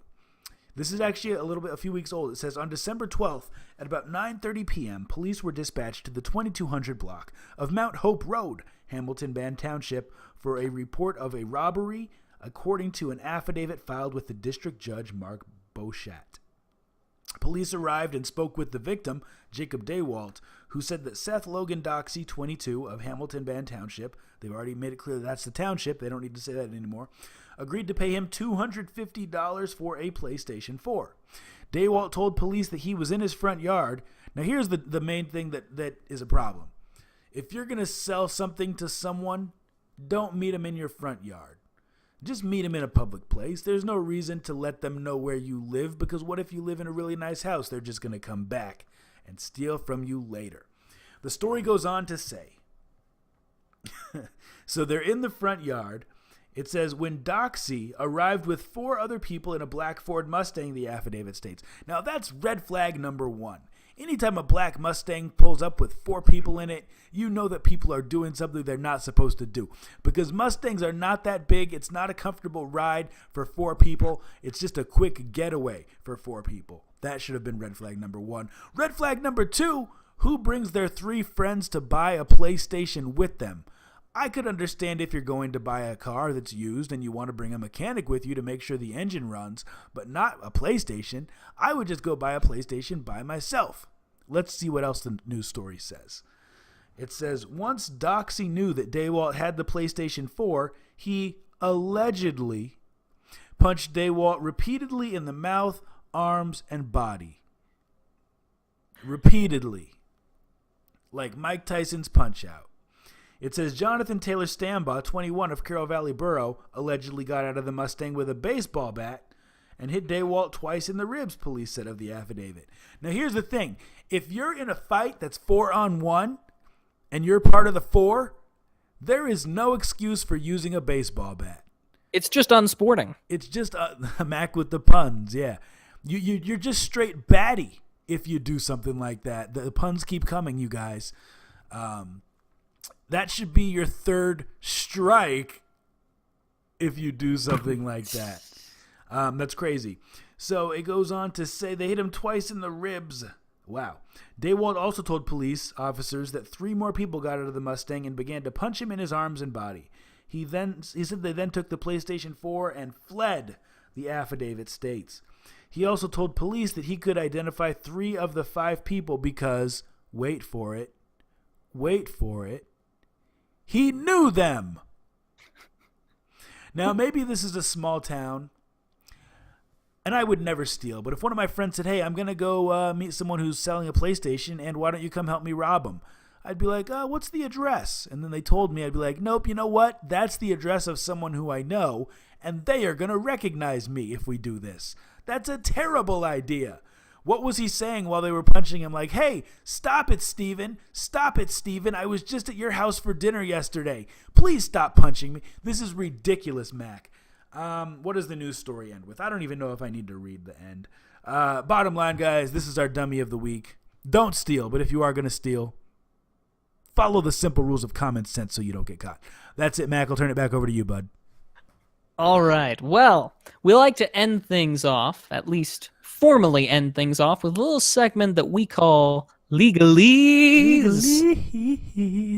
This is actually a few weeks old. It says, on December 12th at about 9:30 p.m., police were dispatched to the 2200 block of Mount Hope Road, Hamilton Bend Township, for a report of a robbery, according to an affidavit filed with the district judge, Mark Beauchat. Police arrived and spoke with the victim, Jacob Daywalt, who said that Seth Logan Doxey, 22, of Hamilton Bend Township, they've already made it clear that's the township, they don't need to say that anymore, agreed to pay him $250 for a PlayStation 4. Daywalt told police that he was in his front yard. Now here's the main thing that is a problem. If you're going to sell something to someone, don't meet them in your front yard. Just meet them in a public place. There's no reason to let them know where you live, because what if you live in a really nice house? They're just going to come back and steal from you later. The story goes on to say, so they're in the front yard. It says, when Doxey arrived with 4 other people in a black Ford Mustang, the affidavit states. Now that's red flag number 1. Anytime a black Mustang pulls up with 4 people in it, you know that people are doing something they're not supposed to do. Because Mustangs are not that big. It's not a comfortable ride for 4 people. It's just a quick getaway for 4 people. That should have been red flag number 1. Red flag number 2, who brings their 3 friends to buy a PlayStation with them? I could understand if you're going to buy a car that's used and you want to bring a mechanic with you to make sure the engine runs, but not a PlayStation. I would just go buy a PlayStation by myself. Let's see what else the news story says. It says, once Doxey knew that Daywalt had the PlayStation 4, he allegedly punched Daywalt repeatedly in the mouth, arms, and body. Repeatedly. Like Mike Tyson's Punch-Out. It says Jonathan Taylor Stambaugh, 21, of Carroll Valley Borough, allegedly got out of the Mustang with a baseball bat and hit Daywalt twice in the ribs, police said of the affidavit. Now, here's the thing. If you're in a fight that's 4-on-1 and you're part of the 4, there is no excuse for using a baseball bat. It's just unsporting. It's just a Mac with the puns, yeah. You're just straight batty if you do something like that. The puns keep coming, you guys. That should be your 3rd strike if you do something like that. That's crazy. So it goes on to say they hit him twice in the ribs. Wow. Daywalt also told police officers that 3 more people got out of the Mustang and began to punch him in his arms and body. He said they then took the PlayStation 4 and fled, the affidavit states. He also told police that he could identify 3 of the 5 people because, wait for it, he knew them. Now, maybe this is a small town, and I would never steal, but if one of my friends said, hey, I'm going to go meet someone who's selling a PlayStation, and why don't you come help me rob them? I'd be like, what's the address? And then they told me, I'd be like, nope, you know what? That's the address of someone who I know, and they are going to recognize me if we do this. That's a terrible idea. What was he saying while they were punching him? Like, hey, stop it, Steven. Stop it, Steven. I was just at your house for dinner yesterday. Please stop punching me. This is ridiculous, Mac. What does the news story end with? I don't even know if I need to read the end. Bottom line, guys, this is our dummy of the week. Don't steal, but if you are going to steal, follow the simple rules of common sense so you don't get caught. That's it, Mac. I'll turn it back over to you, bud. All right. Well, we like to end things off, at least formally end things off, with a little segment that we call Legalese.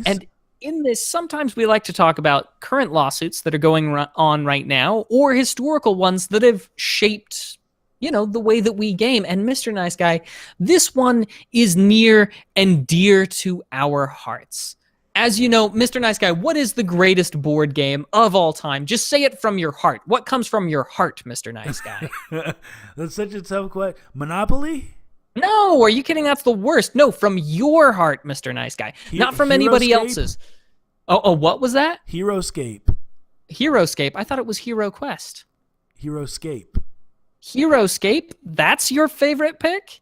And in this, sometimes we like to talk about current lawsuits that are going on right now, or historical ones that have shaped, the way that we game. And Mr. Nice Guy, this one is near and dear to our hearts. As you know, Mr. Nice Guy, what is the greatest board game of all time? Just say it from your heart. What comes from your heart, Mr. Nice Guy? That's such a tough question. Monopoly? No, are you kidding? That's the worst. No, from your heart, Mr. Nice Guy. Not from anybody else's. Oh, what was that? Heroescape. Heroescape? I thought it was Hero Quest. Heroescape. Heroescape? That's your favorite pick?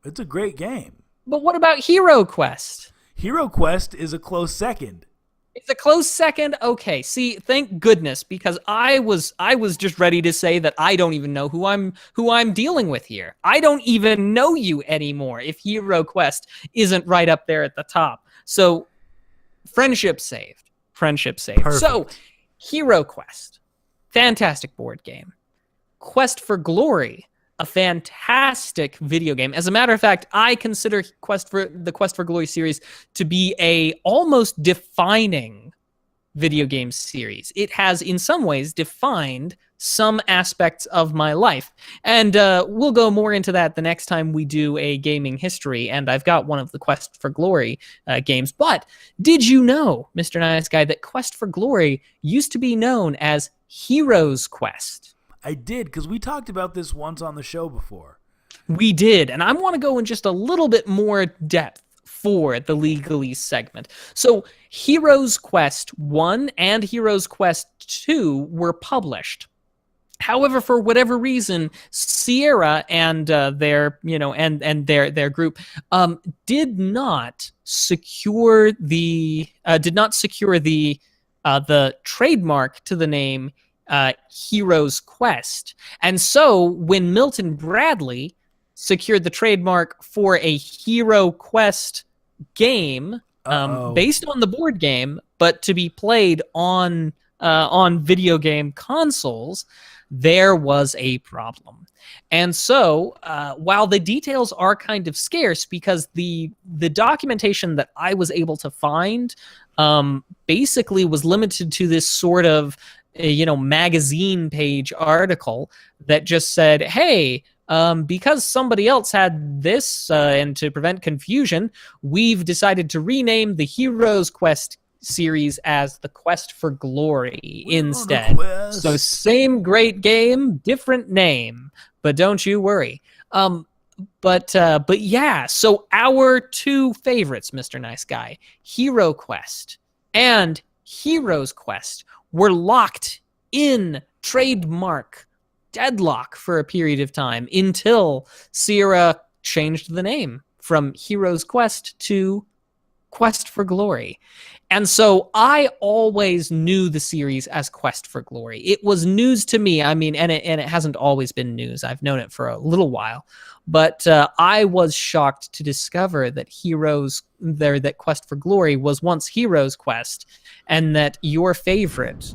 It's a great game. But what about Hero Quest? Hero Quest is a close second. It's a close second. Okay. See, thank goodness, because I was just ready to say that I don't even know who I'm dealing with here. I don't even know you anymore if Hero Quest isn't right up there at the top. So friendship saved. Friendship saved. So Perfect. Hero Quest, fantastic board game. Quest for Glory, a fantastic video game. As a matter of fact, I consider the Quest for Glory series to be a almost defining video game series. It has, in some ways, defined some aspects of my life. And we'll go more into that the next time we do a gaming history. And I've got one of the Quest for Glory games. But did you know, Mr. Nice Guy, that Quest for Glory used to be known as Heroes Quest? I did, because we talked about this once on the show before. We did, and I want to go in just a little bit more depth for the legalese segment. So, Heroes Quest 1 and Heroes Quest 2 were published. However, for whatever reason, Sierra and their group did not secure the trademark to the name Heroes Quest. And so when Milton Bradley secured the trademark for a Hero Quest game based on the board game, but to be played on video game consoles, there was a problem. And so while the details are kind of scarce, because the documentation that I was able to find basically was limited to this sort of magazine page article that just said, hey, because somebody else had this, and to prevent confusion, we've decided to rename the Heroes Quest series as the Quest for Glory instead. So same great game, different name, but don't you worry. But yeah, so our two favorites, Mr. Nice Guy, Hero Quest and Heroes Quest, were locked in trademark deadlock for a period of time until Sierra changed the name from Heroes Quest to Quest for Glory. And so I always knew the series as Quest for Glory. It was news to me. I mean, and it hasn't always been news. I've known it for a little while. But I was shocked to discover that that Quest for Glory was once Heroes Quest, and that your favorite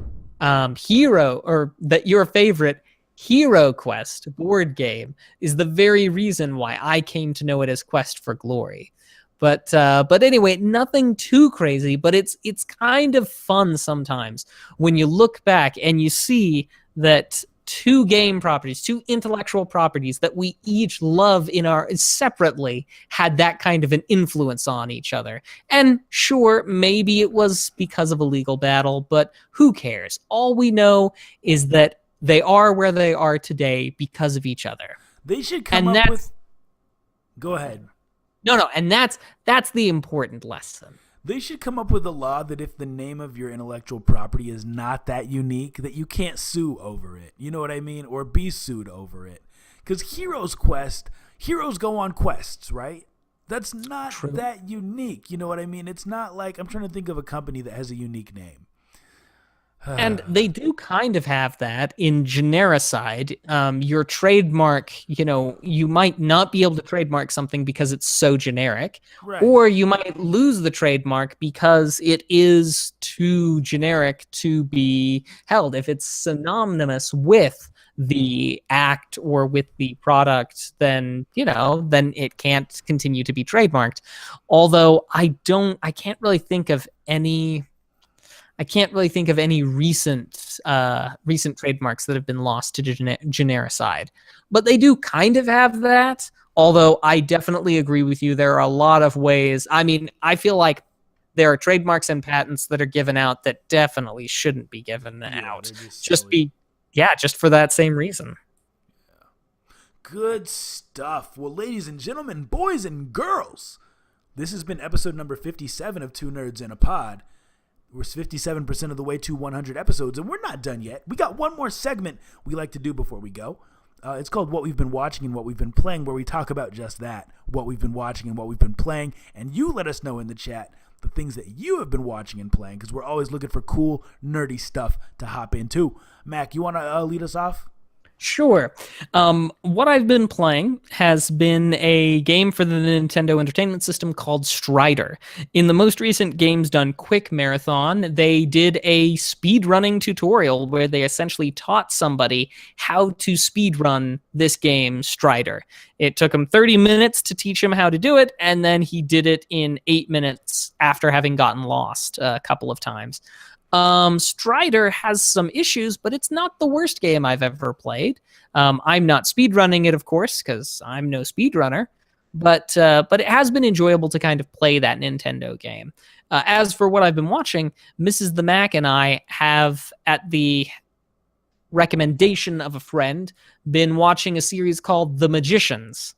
Hero Quest board game is the very reason why I came to know it as Quest for Glory. But anyway, nothing too crazy, but it's kind of fun sometimes when you look back and you see that two intellectual properties that we each love separately had that kind of an influence on each other. And sure, maybe it was because of a legal battle, but who cares? All we know is that they are where they are today because of each other. They should come up with... Go ahead. No, and that's the important lesson. They should come up with a law that if the name of your intellectual property is not that unique, that you can't sue over it. You know what I mean? Or be sued over it. Because Heroes Quest, heroes go on quests, right? That's not True. That unique. You know what I mean? It's not like... I'm trying to think of a company that has a unique name. And they do kind of have that in genericide. Your trademark, you might not be able to trademark something because it's so generic, right. Or you might lose the trademark because it is too generic to be held. If it's synonymous with the act or with the product, then it can't continue to be trademarked. Although I can't really think of any recent trademarks that have been lost to genericide. But they do kind of have that, although I definitely agree with you. There are a lot of ways. I mean, I feel like there are trademarks and patents that are given out that definitely shouldn't be given out. Just for that same reason. Good stuff. Well, ladies and gentlemen, boys and girls, this has been episode number 57 of Two Nerds in a Pod. We're 57% of the way to 100 episodes, and we're not done yet. We got one more segment we like to do before we go. It's called What We've Been Watching and What We've Been Playing, where we talk about just that, what we've been watching and what we've been playing, and you let us know in the chat the things that you have been watching and playing, because we're always looking for cool, nerdy stuff to hop into. Mac, you want to lead us off? Sure. What I've been playing has been a game for the Nintendo Entertainment System called Strider. In the most recent Games Done Quick marathon, they did a speedrunning tutorial where they essentially taught somebody how to speedrun this game, Strider. It took him 30 minutes to teach him how to do it, and then he did it in 8 minutes after having gotten lost a couple of times. Strider has some issues, but it's not the worst game I've ever played. I'm not speedrunning it, of course, because I'm no speedrunner, but it has been enjoyable to kind of play that Nintendo game. As for what I've been watching, Mrs. the Mac and I have, at the recommendation of a friend, been watching a series called The Magicians.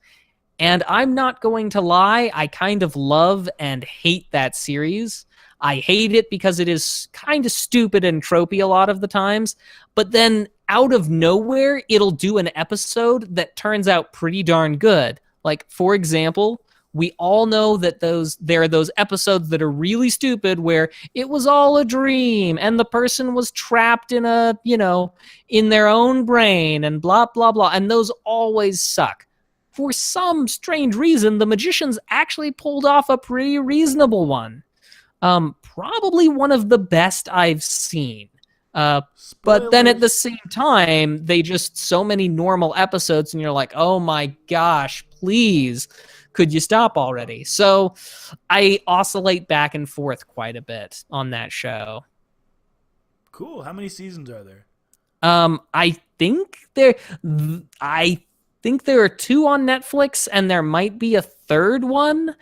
And I'm not going to lie, I kind of love and hate that series. I hate it because it is kind of stupid and tropey a lot of the times, but then out of nowhere, it'll do an episode that turns out pretty darn good. Like, for example, we all know that there are those episodes that are really stupid where it was all a dream and the person was trapped in in their own brain and blah, blah, blah, and those always suck. For some strange reason, The Magicians actually pulled off a pretty reasonable one. Probably one of the best I've seen. But then at the same time, they just so many normal episodes, and you're like, oh my gosh, please, could you stop already? So I oscillate back and forth quite a bit on that show. Cool. How many seasons are there? I think there are 2 on Netflix, and there might be a third one.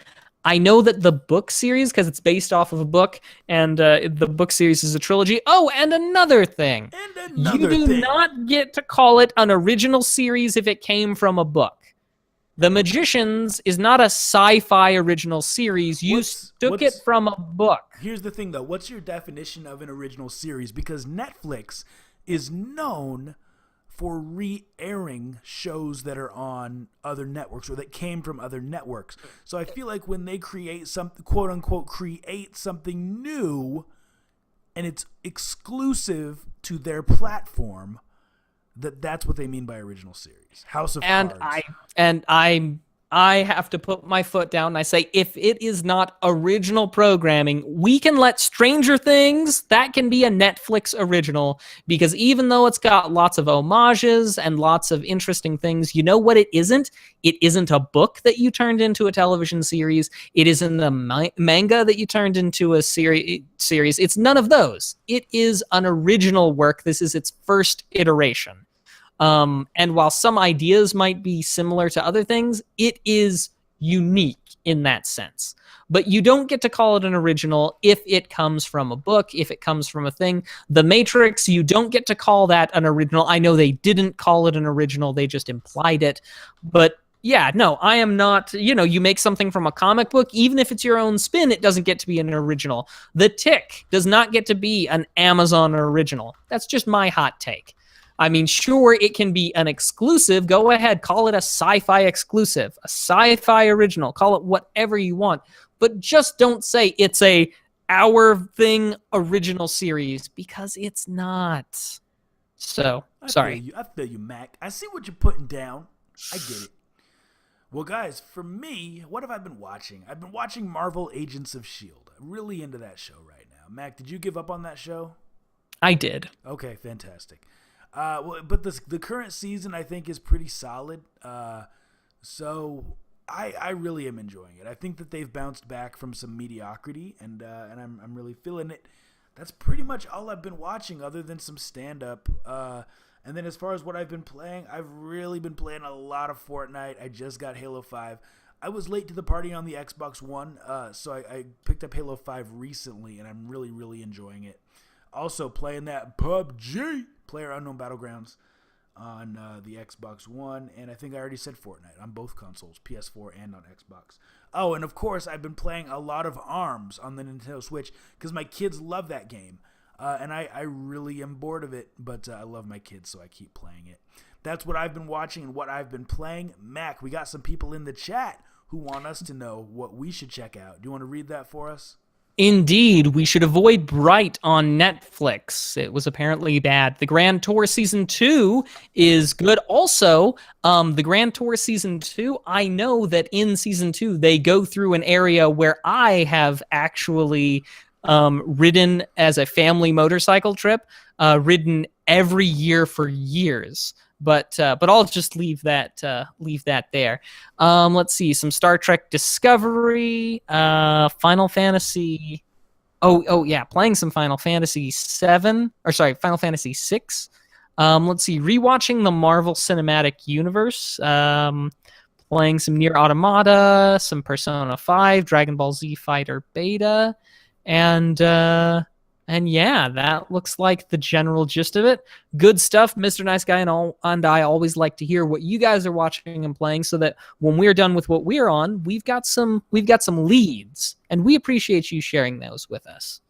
I know that the book series, because it's based off of a book, and the book series is a trilogy. Oh, and another thing. You do not get to call it an original series if it came from a book. The Magicians is not a sci-fi original series. You took it from a book. Here's the thing, though. What's your definition of an original series? Because Netflix is known for re-airing shows that are on other networks or that came from other networks. So I feel like when they create something, quote unquote, create something new and it's exclusive to their platform, that's what they mean by original series. House of Cards. I have to put my foot down and I say, if it is not original programming, we can let Stranger Things, that can be a Netflix original, because even though it's got lots of homages and lots of interesting things, you know what it isn't? It isn't a book that you turned into a television series. It isn't a manga that you turned into a series. It's none of those. It is an original work. This is its first iteration. And while some ideas might be similar to other things, it is unique in that sense. But you don't get to call it an original if it comes from a book, if it comes from a thing. The Matrix, you don't get to call that an original. I know they didn't call it an original, they just implied it. But yeah, no, I am not, you make something from a comic book, even if it's your own spin, it doesn't get to be an original. The Tick does not get to be an Amazon original. That's just my hot take. I mean, sure, it can be an exclusive. Go ahead, call it a sci-fi exclusive, a sci-fi original. Call it whatever you want. But just don't say it's a our thing original series, because it's not. So, sorry. I feel you, Mac. I see what you're putting down. I get it. Well, guys, for me, what have I been watching? I've been watching Marvel Agents of S.H.I.E.L.D. I'm really into that show right now. Mac, did you give up on that show? I did. Okay, fantastic. But the current season, I think, is pretty solid. So I really am enjoying it. I think that they've bounced back from some mediocrity, and I'm really feeling it. That's pretty much all I've been watching, other than some stand-up. And then as far as what I've been playing, I've really been playing a lot of Fortnite. I just got Halo 5. I was late to the party on the Xbox One, so I picked up Halo 5 recently, and I'm really, really enjoying it. Also playing that PUBG, PlayerUnknown Battlegrounds, on the Xbox One, and I think I already said Fortnite on both consoles, PS4 and on Xbox. Oh, and of course, I've been playing a lot of ARMS on the Nintendo Switch, because my kids love that game, and I really am bored of it, but I love my kids, so I keep playing it. That's what I've been watching and what I've been playing. Mac, we got some people in the chat who want us to know what we should check out. Do you want to read that for us? Indeed, we should avoid Bright on Netflix. It was apparently bad. The Grand Tour Season 2 is good. Also, the Grand Tour Season 2, I know that in Season 2, they go through an area where I have actually ridden as a family motorcycle trip, ridden every year for years. But I'll just leave that there. Let's see, some Star Trek Discovery, Final Fantasy. Oh yeah, playing some Final Fantasy 7 or sorry, Final Fantasy 6. Let's see, rewatching the Marvel Cinematic Universe. Playing some Nier Automata, some Persona 5, Dragon Ball Z Fighter Beta, and yeah, that looks like the general gist of it. Good stuff, Mr. Nice Guy and I always like to hear what you guys are watching and playing, so that when we're done with what we're on, we've got some leads, and we appreciate you sharing those with us.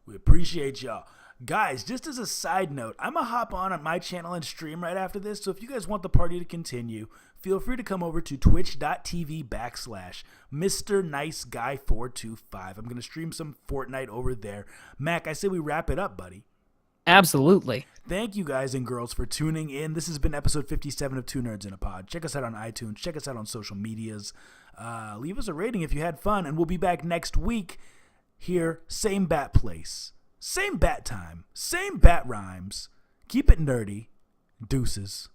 We appreciate y'all. Guys, just as a side note, I'm going to hop on my channel and stream right after this, so if you guys want the party to continue, feel free to come over to twitch.tv/Mr. Nice Guy 425. I'm going to stream some Fortnite over there. Mac, I say we wrap it up, buddy. Absolutely. Thank you guys and girls for tuning in. This has been episode 57 of Two Nerds in a Pod. Check us out on iTunes. Check us out on social medias. Leave us a rating if you had fun, and we'll be back next week here, same bat place. Same bat time, same bat rhymes. Keep it nerdy. Deuces.